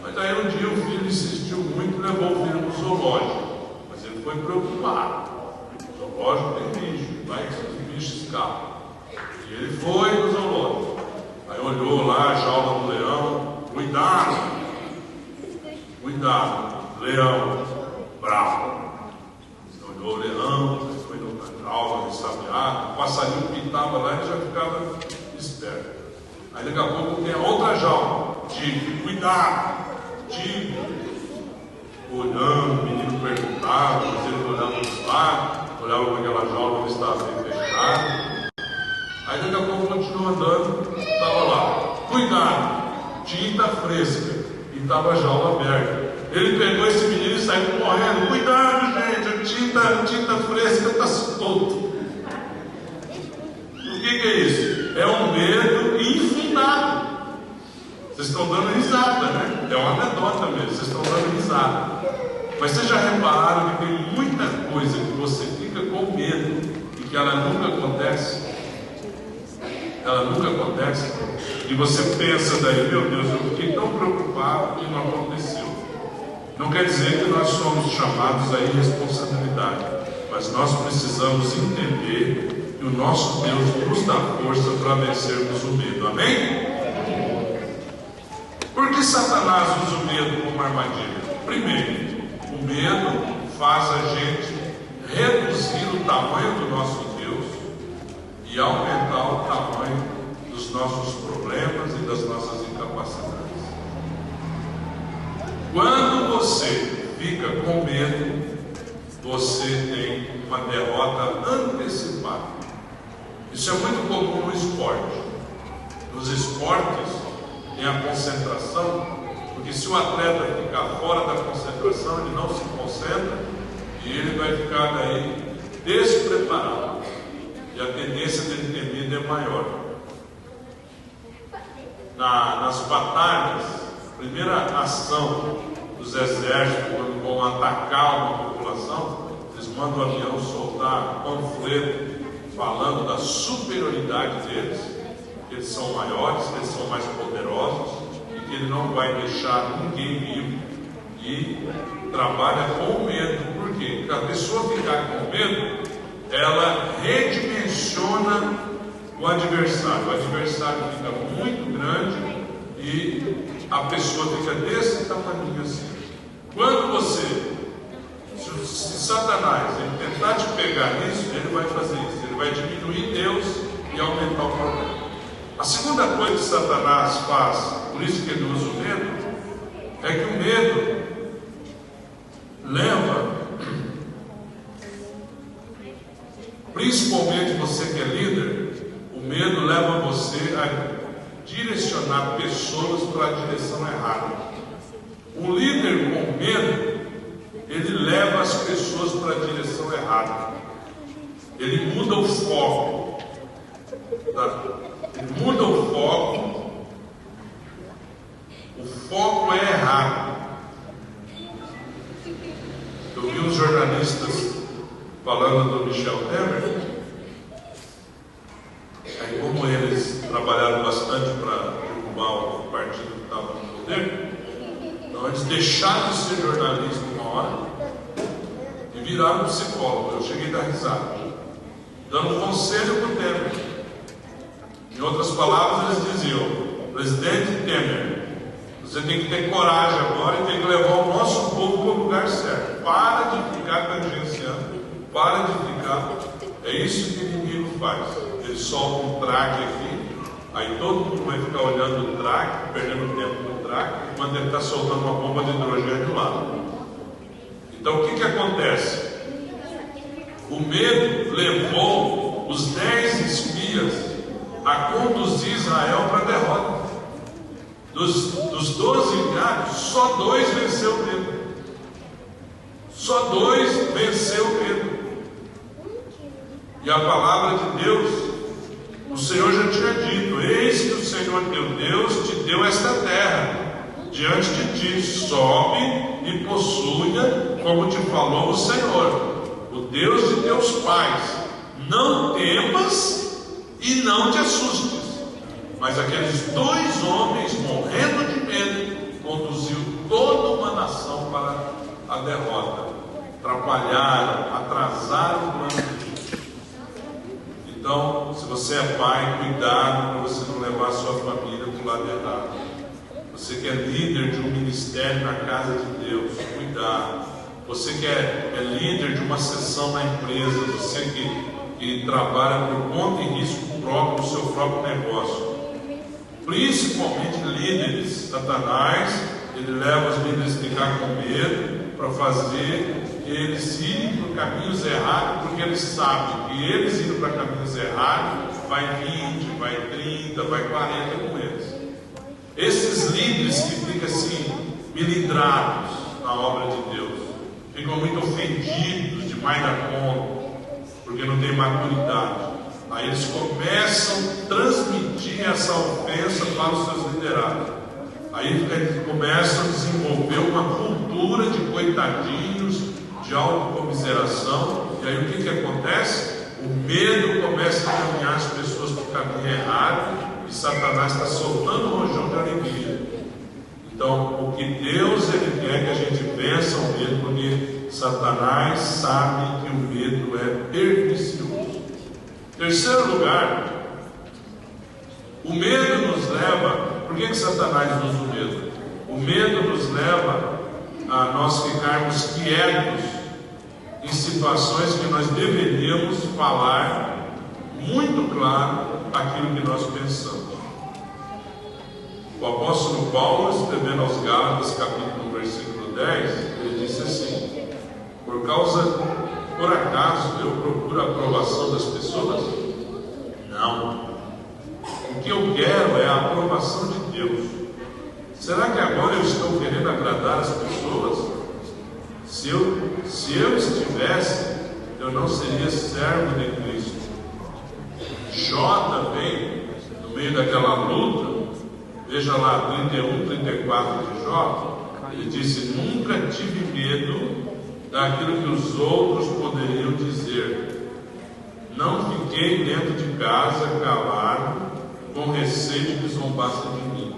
Mas aí um dia o filho insistiu muito e levou o filho no zoológico, mas ele foi preocupado. O zoológico tem bicho, vai que os bichos escapam. E ele foi no zoológico. Aí olhou lá a jaula do leão, cuidado, leão bravo. Olhou o leão, foi na jaula, sabiado, o passarinho pintava lá e já ficava esperto. Aí daqui a pouco tem outra jaula, tigre, cuidado, tigre. Olhando, o menino perguntava, mas ele olhava para os lados, olhava para aquela jaula que estava bem fechada. Aí daqui a pouco continuou andando, estava lá, cuidado, tinta fresca, e estava a jaula aberta. Ele pegou esse menino e saiu correndo, cuidado gente, a tinta fresca está solta. O que é isso? É um medo infundado. Vocês estão dando risada, né? É uma anedota mesmo, vocês estão dando risada. Mas vocês já repararam que tem muita coisa que você fica com medo e que ela nunca acontece? Ela nunca acontece. E você pensa daí, meu Deus, eu fiquei tão preocupado que não aconteceu. Não quer dizer que nós somos chamados à irresponsabilidade, mas nós precisamos entender que o nosso Deus nos dá força para vencermos o medo. Amém? Por que Satanás usa o medo como armadilha? Primeiro, o medo faz a gente reduzir o tamanho do nosso Deus e aumentar o tamanho dos nossos problemas e das nossas incapacidades. Quando você fica com medo, você tem uma derrota antecipada. Isso é muito comum no esporte. Nos esportes tem a concentração, porque se o atleta ficar fora da concentração, ele não se concentra e ele vai ficar daí despreparado. E a tendência dele ter medo é maior. Nas batalhas, a primeira ação dos exércitos, quando vão atacar uma população, eles mandam o avião soltar panfleto falando da superioridade deles, que eles são maiores, que eles são mais poderosos e que ele não vai deixar ninguém vivo. E trabalha com medo. Por quê? Porque a pessoa ficar com medo, ela redimensiona o adversário. O adversário fica muito grande e a pessoa fica desse tamanho assim. Quando você, se Satanás ele tentar te pegar nisso, ele vai fazer isso. Ele vai diminuir Deus e aumentar o problema. A segunda coisa que Satanás faz, por isso que ele usa o medo, é que o medo leva, principalmente você que é líder, o medo leva você a direcionar pessoas para a direção errada. O líder com medo, ele leva as pessoas para a direção errada. Ele muda o foco. Ele muda o foco. O foco é errado. Eu vi uns jornalistas falando do Michel Temer. Aí, como eles trabalharam bastante para derrubar o partido que estava no poder, então eles deixaram de ser jornalista uma hora e viraram psicólogo. Eu cheguei a dar risada, dando conselho para o Temer. Em outras palavras, eles diziam: presidente Temer, você tem que ter coragem agora e tem que levar o nosso povo para o lugar certo. Para de ficar tangenciando, para de ficar. É isso que o inimigo faz. Ele solta um traque aqui, Aí todo mundo vai ficar olhando o traque, perdendo tempo com o traque, enquanto ele está soltando uma bomba de hidrogênio lá. Então o que acontece? O medo levou os 10 espias a conduzir Israel para a derrota. Dos 12 enviados, só 2 venceu o medo. Só 2 venceu o medo. E a palavra de Deus, o Senhor já tinha dito: eis que o Senhor teu Deus te deu esta terra diante de ti, sobe e possua, como te falou o Senhor, o Deus de teus pais. Não temas e não te assustes. Mas aqueles 2 homens, morrendo de medo, conduziu toda uma nação para a derrota. Atrapalharam, atrasaram o plano de Deus. Então, se você é pai, cuidado para você não levar a sua família para o lado errado. Você que é líder de um ministério na casa de Deus, cuidado. Você que é líder de uma seção na empresa, você que trabalha por conta e risco próprio no seu próprio negócio, principalmente líderes. Satanás, ele leva os líderes a ficar com medo para fazer eles irem para caminhos errados, porque eles sabem que eles indo para caminhos errados, vai 20, vai 30, vai 40 com eles. Esses líderes que ficam assim, melindrados na obra de Deus, ficam muito ofendidos demais da conta, porque não tem maturidade. Aí eles começam a transmitir essa ofensa para os seus liderados. Aí eles começam a desenvolver uma cultura de coitadinhos, de autocomiseração. E aí o que acontece? O medo começa a caminhar as pessoas para o caminho errado, e Satanás está soltando um rojão de alegria. Então, o que Deus ele quer que a gente vença o medo, porque Satanás sabe que o medo é pernicioso. Terceiro lugar, o medo nos leva. Por que Satanás usa o medo? O medo nos leva a nós ficarmos quietos em situações que nós deveríamos falar muito claro aquilo que nós pensamos. O apóstolo Paulo, escrevendo aos Gálatas, capítulo 1, versículo 10, ele disse assim: por acaso eu procuro a aprovação das pessoas? Não. O que eu quero é a aprovação de Deus. Será que agora eu estou querendo agradar as pessoas? Se eu estivesse, eu não seria servo de Cristo. Jó também, no meio daquela luta, veja lá 31, 34 de Jó, ele disse: nunca tive medo daquilo que os outros poderiam dizer. Não fiquei dentro de casa calado, com receio de que zombassem de mim.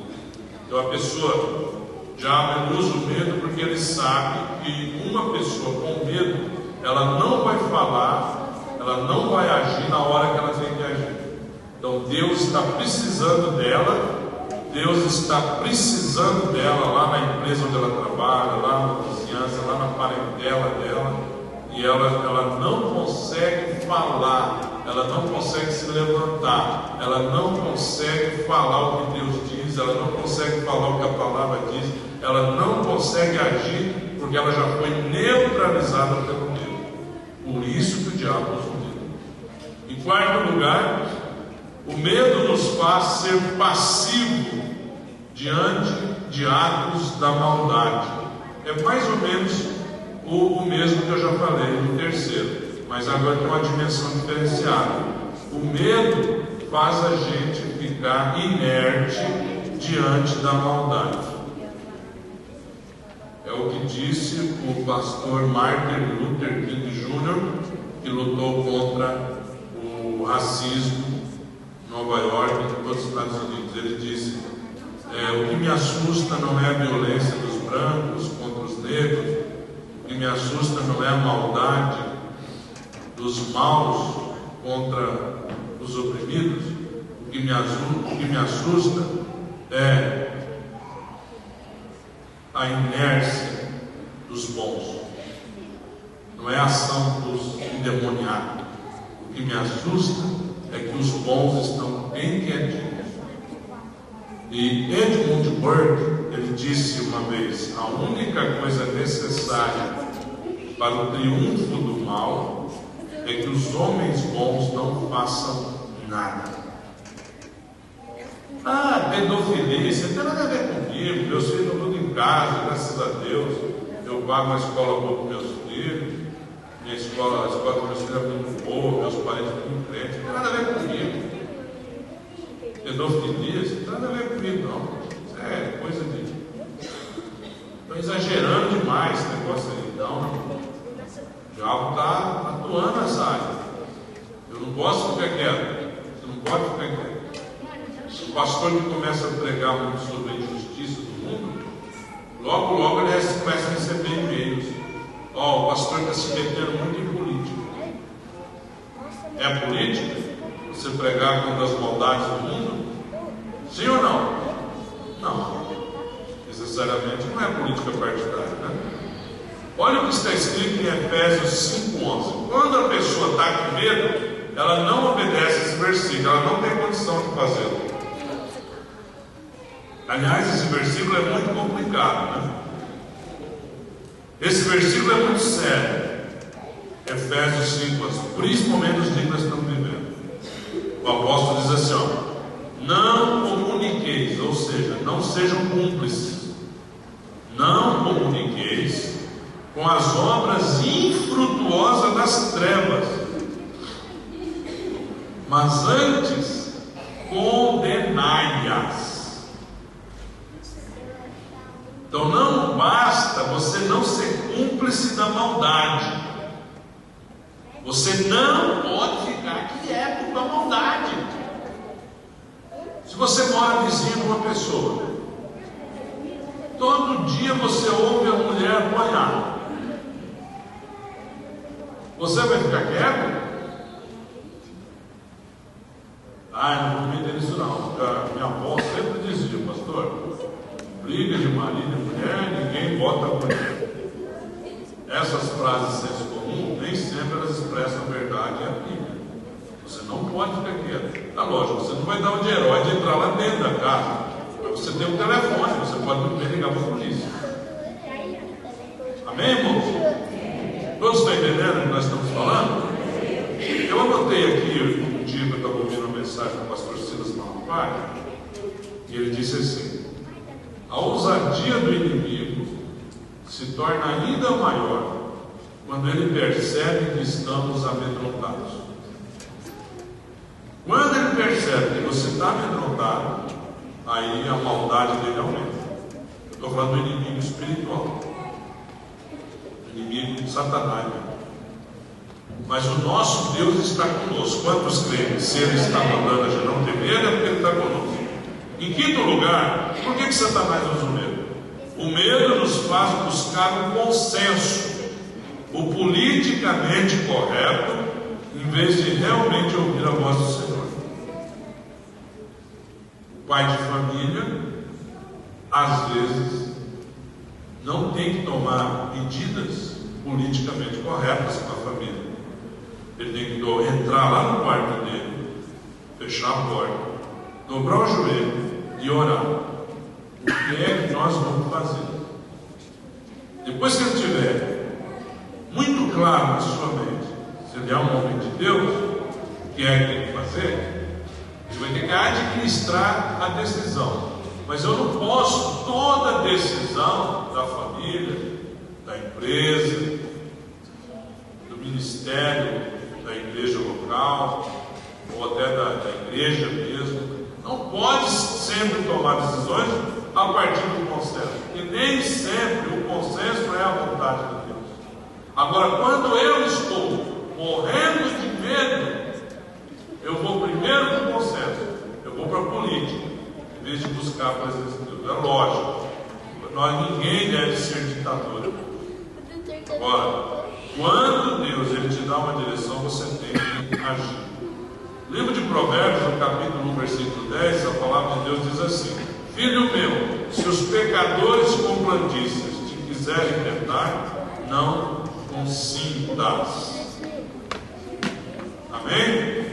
Então a pessoa já usa o medo porque ele sabe que uma pessoa com medo, ela não vai falar, ela não vai agir na hora que ela tem que agir. Então Deus está precisando dela, Deus está precisando dela lá na empresa onde ela trabalha, lá na vizinhança, lá na parentela dela, e ela não consegue falar, ela não consegue se levantar, ela não consegue falar o que Deus diz, ela não consegue falar o que a palavra diz, ela não consegue agir porque ela já foi neutralizada pelo medo. Por isso que o diabo usa o medo. Em quarto lugar, o medo nos faz ser passivo diante de atos da maldade. É mais ou menos o mesmo que eu já falei no terceiro, mas agora tem uma dimensão diferenciada. O medo faz a gente ficar inerte diante da maldade. É o que disse o pastor Martin Luther King Jr., que lutou contra o racismo em Nova York e nos Estados Unidos. Ele disse: o que me assusta não é a violência dos brancos contra os negros, o que me assusta não é a maldade dos maus contra os oprimidos, o que me assusta é a inércia dos bons, não é a ação dos endemoniados. O que me assusta é que os bons estão bem quietinhos, E Edmund Burke, ele disse uma vez: a única coisa necessária para o triunfo do mal é que os homens bons não façam nada. Pedofilia, isso não tem nada a ver comigo. Meus filhos estão tudo em casa, graças a Deus. Eu pago uma escola boa para meus filhos. A escola dos meus filhos é muito boa, meus parentes são muito crentes. Não tem nada a ver comigo. Pedofilia, isso não tem nada a ver comigo, não. Isso é coisa de. Estou exagerando demais esse negócio aí. Não. O diabo está atuando nessa área. Eu não posso ficar quieto. Você não pode ficar quieto. O pastor que começa a pregar muito sobre a injustiça do mundo, logo ele começa a receber e-mails. O pastor está se metendo muito em política. É política? Você pregar contra as maldades do mundo? Sim ou não? Não. Necessariamente não é política partidária, né? Olha o que está escrito em Efésios 5,11. Quando a pessoa está com medo, ela não obedece esse versículo, ela não tem condição de fazê-lo. Aliás, esse versículo é muito complicado, né? Esse versículo é muito sério. Efésios 5,11. Por isso, momentos de que nós estamos vivendo. O apóstolo diz assim: não comuniqueis, ou seja, não sejam cúmplices. Não comuniqueis com as obras infrutuosas das trevas, mas antes condenai-as. Então não basta você não ser cúmplice da maldade. Você não pode ficar quieto com a maldade. Se você mora vizinho de uma pessoa, todo dia você ouve a mulher apanhar, você vai ficar quieto? Eu não vou me meter nisso não. Minha avó sempre dizia: pastor, briga de marido e mulher, ninguém bota a mulher. Essas frases senso comum, nem sempre elas expressam a verdade e a Bíblia. Você não pode ficar quieto. Tá lógico, você não vai dar o de herói de entrar lá dentro da casa. Mas você tem um telefone, você pode muito bem ligar para a polícia. Amém, irmãos? Todos estão entendendo o que nós estamos falando? Eu anotei aqui um dia que eu estava ouvindo uma mensagem do pastor Silas Malafaia, e ele disse assim: a ousadia do inimigo se torna ainda maior quando ele percebe que estamos amedrontados. Quando ele percebe que você está amedrontado, aí a maldade dele aumenta. Eu estou falando do inimigo espiritual, do inimigo de Satanás. Mas o nosso Deus está conosco. Quantos creem? Se ele está mandando a gente não ter medo, é porque ele está conosco. Em quinto lugar, por que Satanás usa o medo? O medo nos faz buscar um consenso, o politicamente correto, em vez de realmente ouvir a voz do Senhor. O pai de família, às vezes, não tem que tomar medidas politicamente corretas com a família. Ele tem que entrar lá no quarto dele, fechar a porta, dobrar o joelho e orar. O que é que nós vamos fazer? Depois que ele tiver muito claro na sua mente, se ele é um homem de Deus, o que é que tem que fazer, ele vai ter que administrar a decisão. Mas eu não posso toda a decisão da família, da empresa, do ministério, da igreja local, ou até da igreja mesmo. Não pode sempre tomar decisões a partir do consenso, e nem sempre o consenso é a vontade de Deus. Agora, quando eu estou morrendo de medo, eu vou primeiro para o consenso, eu vou para a política, em vez de buscar a presença de Deus. É lógico, ninguém deve ser ditador. Agora, quando Deus ele te dá uma direção, você tem que agir. Livro de Provérbios, no capítulo 1, versículo 10, a palavra de Deus diz assim: filho meu, se os pecadores complantistas te quiserem tentar, não consintas. Amém?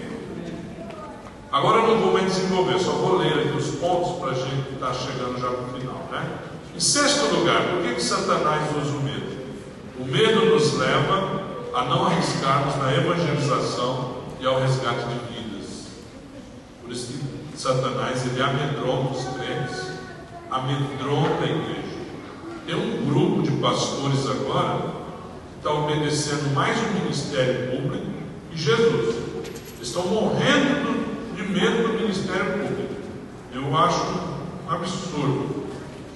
Agora eu não vou mais desenvolver, só vou ler aqui os pontos para a gente estar chegando já no final, né? Em sexto lugar, por que Satanás usa o medo? O medo nos leva a não arriscarmos na evangelização e ao resgate de vidas. Por isso que Satanás, ele amedronta os crentes, amedronta a igreja. Tem um grupo de pastores agora que está obedecendo mais o ministério público que Jesus. Eles estão morrendo de medo do ministério público. Eu acho um absurdo.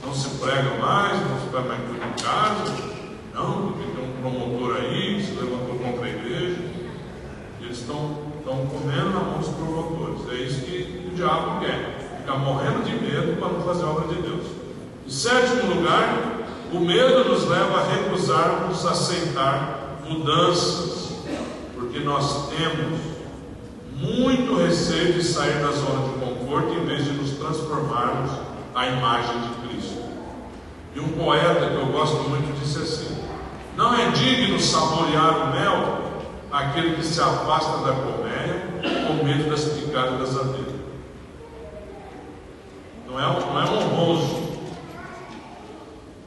Não se prega mais, não se vai mais cuidar de casa. Não, porque tem um promotor aí que se levantou contra a igreja. E eles estão comendo na mão dos promotores. É isso que o diabo quer. Ficar morrendo de medo para não fazer a obra de Deus. Em sétimo lugar, o medo nos leva a recusarmos aceitar mudanças. Porque nós temos muito receio de sair da zona de conforto em vez de nos transformarmos à imagem de Cristo. E um poeta que eu gosto muito disse assim: não é digno saborear o mel aquele que se afasta da colmeia com medo das picadas das abelhas. Não é honroso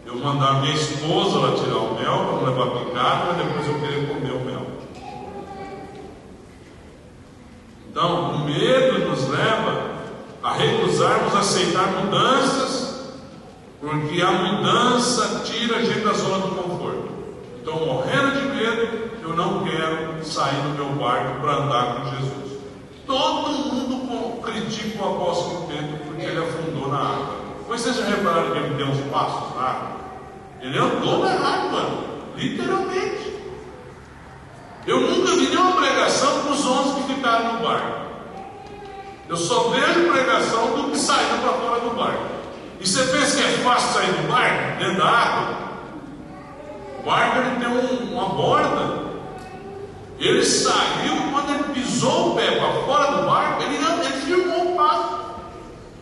eu mandar minha esposa lá tirar o mel para não levar picada, mas depois eu querer comer o mel. Então, o medo nos leva a recusarmos aceitar mudanças, porque a mudança tira a gente da zona do conforto. Então, morrendo de medo, eu não quero sair do meu barco para andar com Jesus. Todo mundo critica o apóstolo Pedro porque ele afundou na água. Vocês já repararam que ele deu uns passos na água? Ele andou na água, literalmente. Eu nunca vi nenhuma pregação dos 11 que ficaram no barco. Eu só vejo pregação do que saiu para fora do barco. E você pensa que é fácil sair do barco, dentro da água? O barco ele tem uma borda. Ele saiu, quando ele pisou o pé para fora do barco, ele firmou o passo.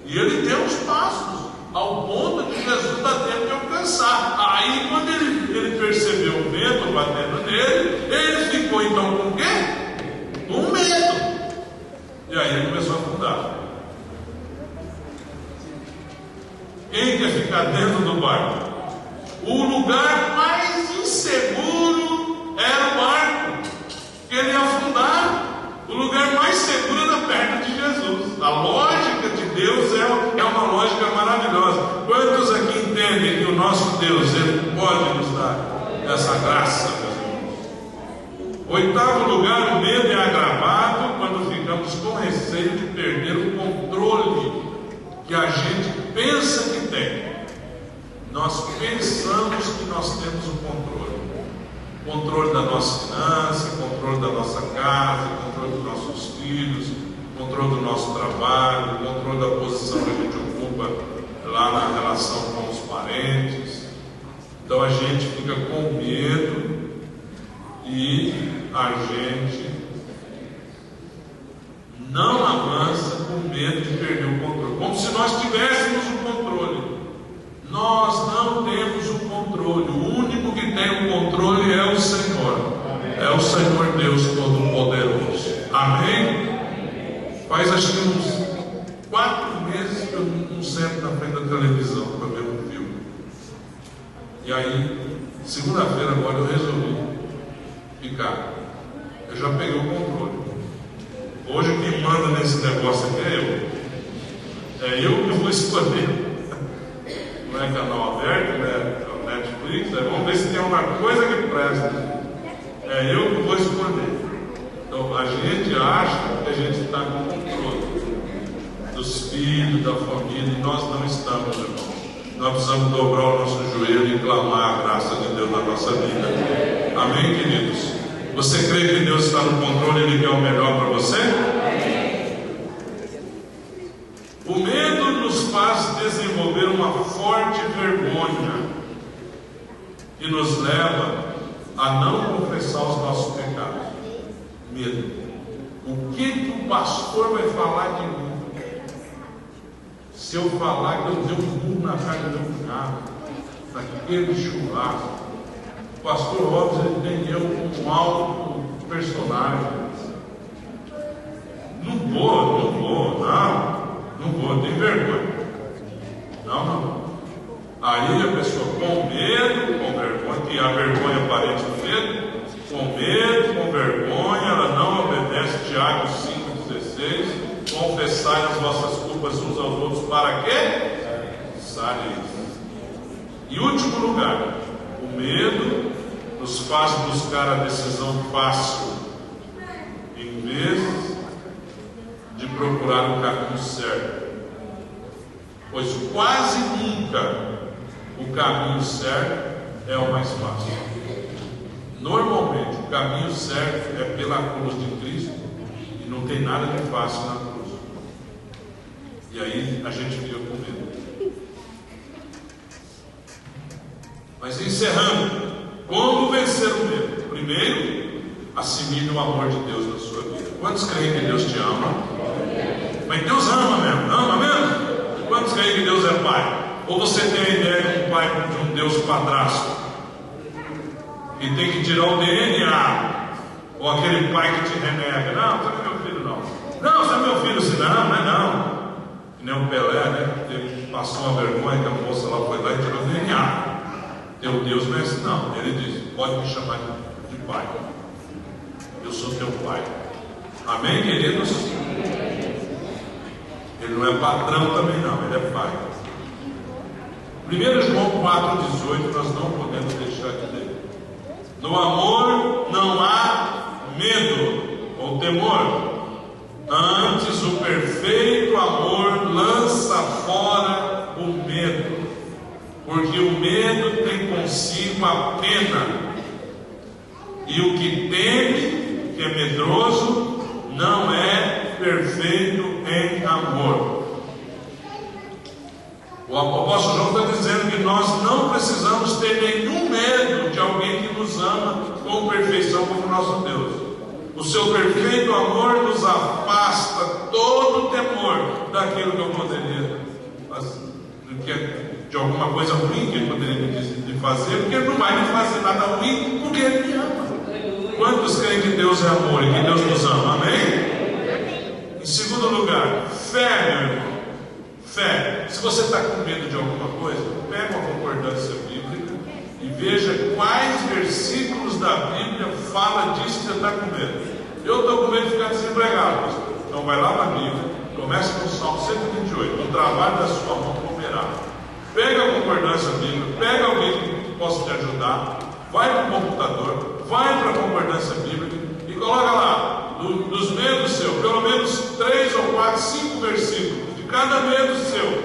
E ele deu os passos, ao ponto de Jesus dar tempo de alcançar. Aí, quando ele percebeu o vento batendo nele, ele ficou então com o quê? Com medo. E aí ele começou a afundar. Quem quer ficar dentro do barco? O lugar mais inseguro era o barco, que ele ia afundar. O lugar mais seguro era perto de Jesus. A lógica de Deus é uma lógica maravilhosa. Quantos aqui entendem que o nosso Deus ele pode nos dar essa graça, meus irmãos? Oitavo lugar, o medo é agravado quando ficamos com receio de perder o controle que a gente pensa que tem. Nós pensamos que nós temos o controle. Controle da nossa finança, controle da nossa casa, controle dos nossos filhos, controle do nosso trabalho, controle da posição que a gente ocupa lá na relação com os parentes. Então a gente fica com medo e a gente não avança com medo de perder o controle, como se nós tivéssemos o controle. Nós não temos o controle. O único que tem o controle é o Senhor. É o Senhor Deus Todo-Poderoso. Amém? Faz acho que uns 4 meses que eu não sento na frente da televisão para ver um filme. E aí, segunda-feira agora eu resolvi ficar. Eu já peguei o controle. Hoje quem manda nesse negócio aqui é eu. É eu que vou escolher. Não é canal aberto, né? Netflix, vamos ver se tem alguma coisa que presta. É eu que vou escolher. Então a gente acha que a gente está com controle dos filhos, da família, e nós não estamos, irmãos. Nós precisamos dobrar o nosso joelho e clamar a graça de Deus na nossa vida. Amém, queridos? Você crê que Deus está no controle e Ele quer o melhor para você? O medo nos faz desenvolver uma forte vergonha que nos leva a não confessar os nossos pecados. Medo. O que o pastor vai falar de mim? Se eu falar que eu dei um burro na cara do meu carro, naquele churrasco, o pastor Robson entendeu como um alto personagem. Não vou vou, tem vergonha. Não. Aí a pessoa com medo, com vergonha, que a vergonha é parente do medo, com medo, com vergonha, ela não obedece. Tiago 5,16, confessai as vossas culpas uns aos outros, para quê? Sareis. Em último lugar, o medo nos faz buscar a decisão fácil, em vez de procurar o caminho certo. Pois quase nunca o caminho certo é o mais fácil. Normalmente o caminho certo é pela cruz de Cristo, e não tem nada de fácil na cruz. E aí a gente fica com medo. Mas encerrando, como vencer o medo? Primeiro, assimile o amor de Deus na sua vida. Quantos creem que Deus te ama? Mas Deus ama mesmo? Ama mesmo? Quantos creem que Deus é Pai? Ou você tem a ideia de um Pai, de um Deus padrasto, que tem que tirar o DNA, ou aquele pai que te renega? Não, você não é meu filho, não. Não, você é meu filho, se não é não. Que nem o Pelé, né? Ele passou uma vergonha que a moça lá foi lá e tirou o DNA. Teu Deus não é assim, não. Ele diz: pode me chamar de pai. Eu sou teu pai. Amém, queridos? Ele não é patrão também não, ele é pai. 1 João 4,18, nós não podemos deixar de ler. No amor não há medo ou temor. Antes, o perfeito amor lança fora o medo, porque o medo tem consigo a pena. E o que teme, que é medroso, não é perfeito em amor. O apóstolo João está dizendo que nós não precisamos ter nenhum medo de alguém que nos ama com perfeição como nosso Deus. O seu perfeito amor nos afasta todo o temor daquilo que eu poderia fazer, de alguma coisa ruim que ele poderia me fazer, porque ele não vai me fazer nada ruim, porque ele me ama. Quantos creem que Deus é amor e que Deus nos ama? Amém? Em segundo lugar, fé, meu irmão. Fé. Se você está com medo de alguma coisa, pega uma concordância bíblica e veja quais versículos da Bíblia fala disso que você está com medo. Eu estou com medo de ficar desempregado, pastor. Então vai lá na Bíblia, começa com o Salmo 128. No trabalho da sua mão comerá. Pega a concordância bíblica, pega alguém que possa te ajudar, vai para o computador, vai para a concordância bíblica e coloca lá, dos medos seus, pelo menos 3 ou 4, 5 versículos. Cada medo seu.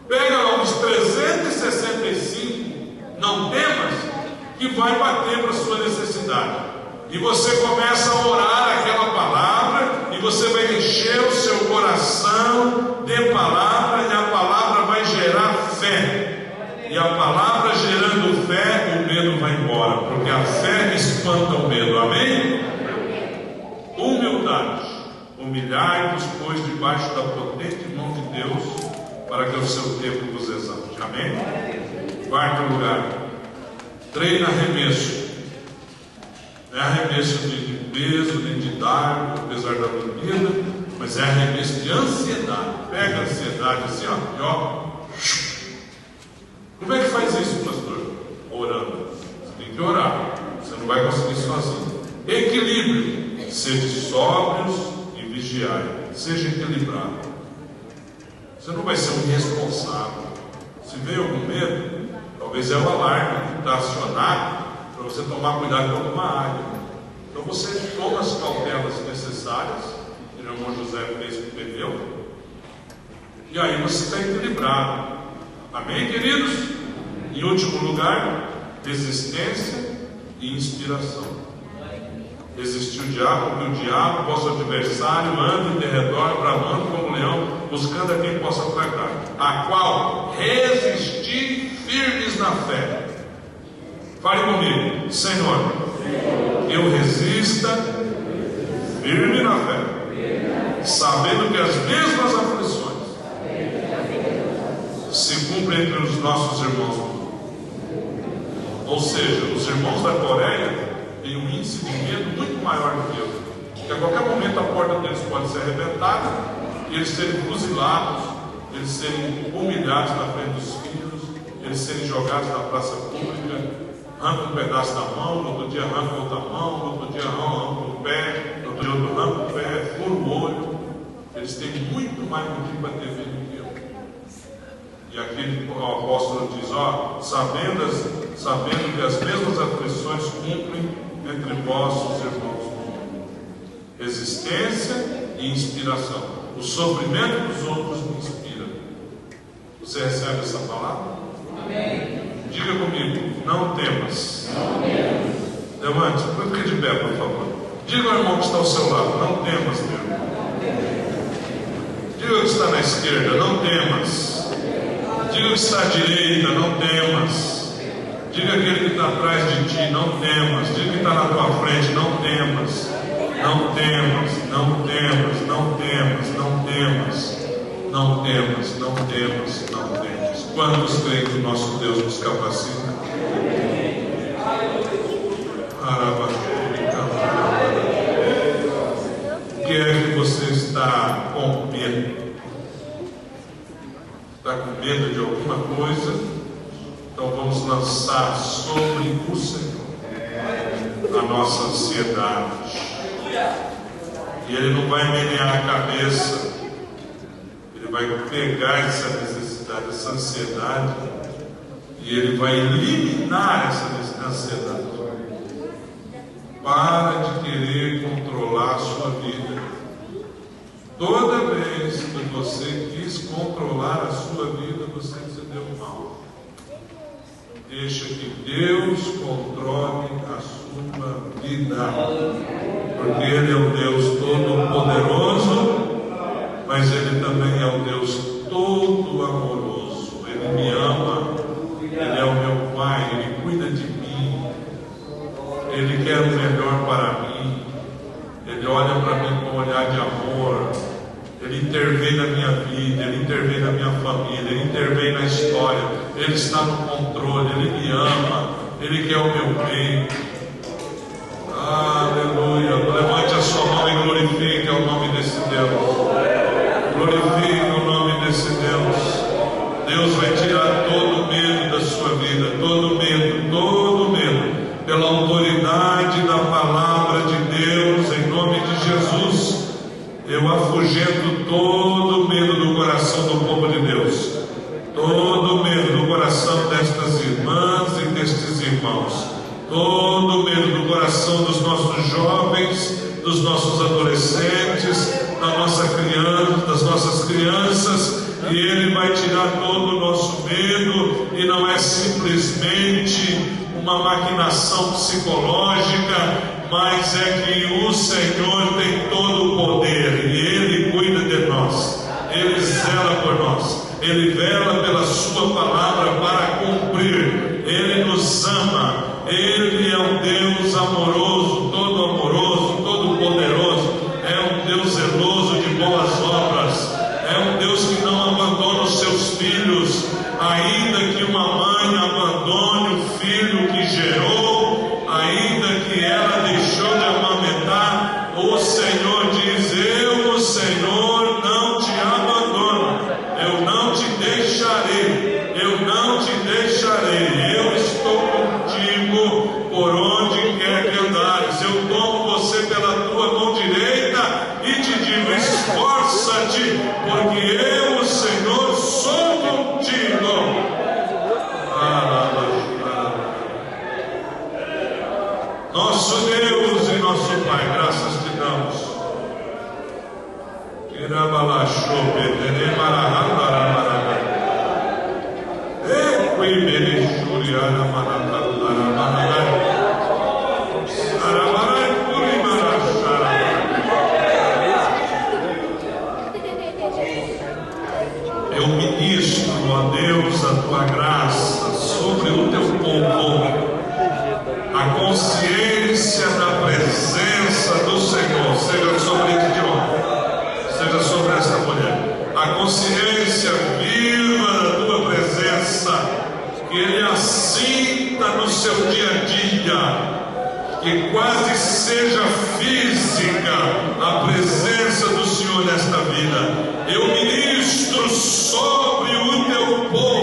Pega lá uns 365, não temas, que vai bater para a sua necessidade. E você começa a orar aquela palavra, e você vai encher o seu coração de palavra, e a palavra vai gerar fé. E a palavra gerando fé, o medo vai embora, porque a fé espanta o medo. Amém? Humildade. Humilhai-vos, pois, debaixo da potente mão de Deus, para que o seu tempo vos exalte. Amém? Quarto lugar, treina arremesso. Não é arremesso de peso, nem de dardo, apesar da bebida, mas é arremesso de ansiedade. Pega a ansiedade assim, ó, e ó. Como é que faz isso, pastor? Orando. Você tem que orar. Você não vai conseguir sozinho. Equilíbrio. Sede sóbrios, vigiai, seja equilibrado. Você não vai ser um irresponsável. Se veio algum medo, talvez é o alarme que está acionado para você tomar cuidado com alguma área. Então você toma as cautelas necessárias, que o irmão José fez com o pneu, e aí você está equilibrado. Amém, queridos? Em último lugar, resistência e inspiração. Resistir o diabo, que o diabo, vosso adversário, anda em derredor, bramando como leão, buscando a quem possa atacar, a qual resistir firmes na fé. Fale comigo: Senhor, eu resista firme na fé, sabendo que as mesmas aflições se cumprem entre os nossos irmãos. Ou seja, os irmãos da Coreia tem um índice de medo muito maior do que eu. que a qualquer momento a porta deles pode ser arrebentada, e eles serem fuzilados, eles serem humilhados na frente dos filhos, eles serem jogados na praça pública, arranca um pedaço da mão, no outro dia arranca outra mão, no outro dia arranca o pé, no outro dia outro arranca o pé, fura o olho. Eles têm muito mais motivo para ter medo do que eu. E aqui o apóstolo diz, sabendo que as mesmas aflições cumprem entre vós, os irmãos. Resistência e inspiração. O sofrimento dos outros me inspira. Você recebe essa palavra? Amém. Diga comigo, não temas. Não temas. Levante, fique de pé, por favor. Diga ao irmão que está ao seu lado, não temas, meu irmão. Diga ao que está na esquerda, não temas. Diga ao que está à direita, não temas. Diga àquele que está atrás de ti, não temas. Diga que está na tua frente, não temas. Não temas, não temas, não temas, não temas. Não temas, não temas, não temas. Quantos creem que o nosso Deus nos capacita? O que é que você está com medo? Está com medo de alguma coisa? Então vamos lançar sobre o Senhor a nossa ansiedade. E Ele não vai menear a cabeça. Ele vai pegar essa necessidade, essa ansiedade, e Ele vai eliminar essa ansiedade. Para de querer controlar a sua vida. Toda vez que você quis controlar a sua vida, você se deu mal. Deixa que Deus controle a sua vida, porque Ele é o Deus todo-poderoso, mas Ele também é o Deus todo amoroso. Ele me ama, Ele é o meu Pai, Ele cuida de mim, Ele quer o melhor para mim, Ele olha para mim com um olhar de amor, Ele intervém na minha vida, Ele intervém na minha família, Ele intervém na história, Ele está no controle, Ele me ama, Ele quer o meu bem. Aleluia. Levante a sua mão e glorifique o nome desse Deus. Glorifique o nome desse Deus. Deus vai tirar todo o medo da sua vida, todo o medo, pela autoridade da palavra de Deus, em nome de Jesus. Eu afugento todo o medo do coração do povo de Deus, todo o medo do coração destas irmãs e destes irmãos, todo o medo do coração dos nossos jovens, dos nossos adolescentes, das nossas crianças, e Ele vai tirar todo o nosso medo, e não é simplesmente uma maquinação psicológica, mas é que o Senhor tem todo o poder, e Ele cuida de nós, Ele zela por nós, Ele vela pela sua palavra para cumprir, Ele nos ama, Ele é um Deus amoroso, todo poderoso, é um Deus zeloso de boas obras, é um Deus que não abandona os seus filhos, ainda que uma mãe abandone o filho que gerou, ainda que ela deixou de amamentar, o Senhor diz: eu, o Senhor, não te abandono, eu não te deixarei, eu estou contigo por onde quer que andares, eu tomo você pela tua mão direita e te digo: esforça-te, porque eu, o Senhor, sou contigo. Nosso Deus e nosso Pai, graças te damos. Eu ministro, ó Deus, a tua graça sobre o teu povo, a consciência da presença do Senhor, seja sobre este homem, seja sobre esta mulher, a consciência viva da tua presença, que ele assinta no seu dia a dia, que quase seja física a presença do Senhor nesta vida. Eu ministro sobre o teu povo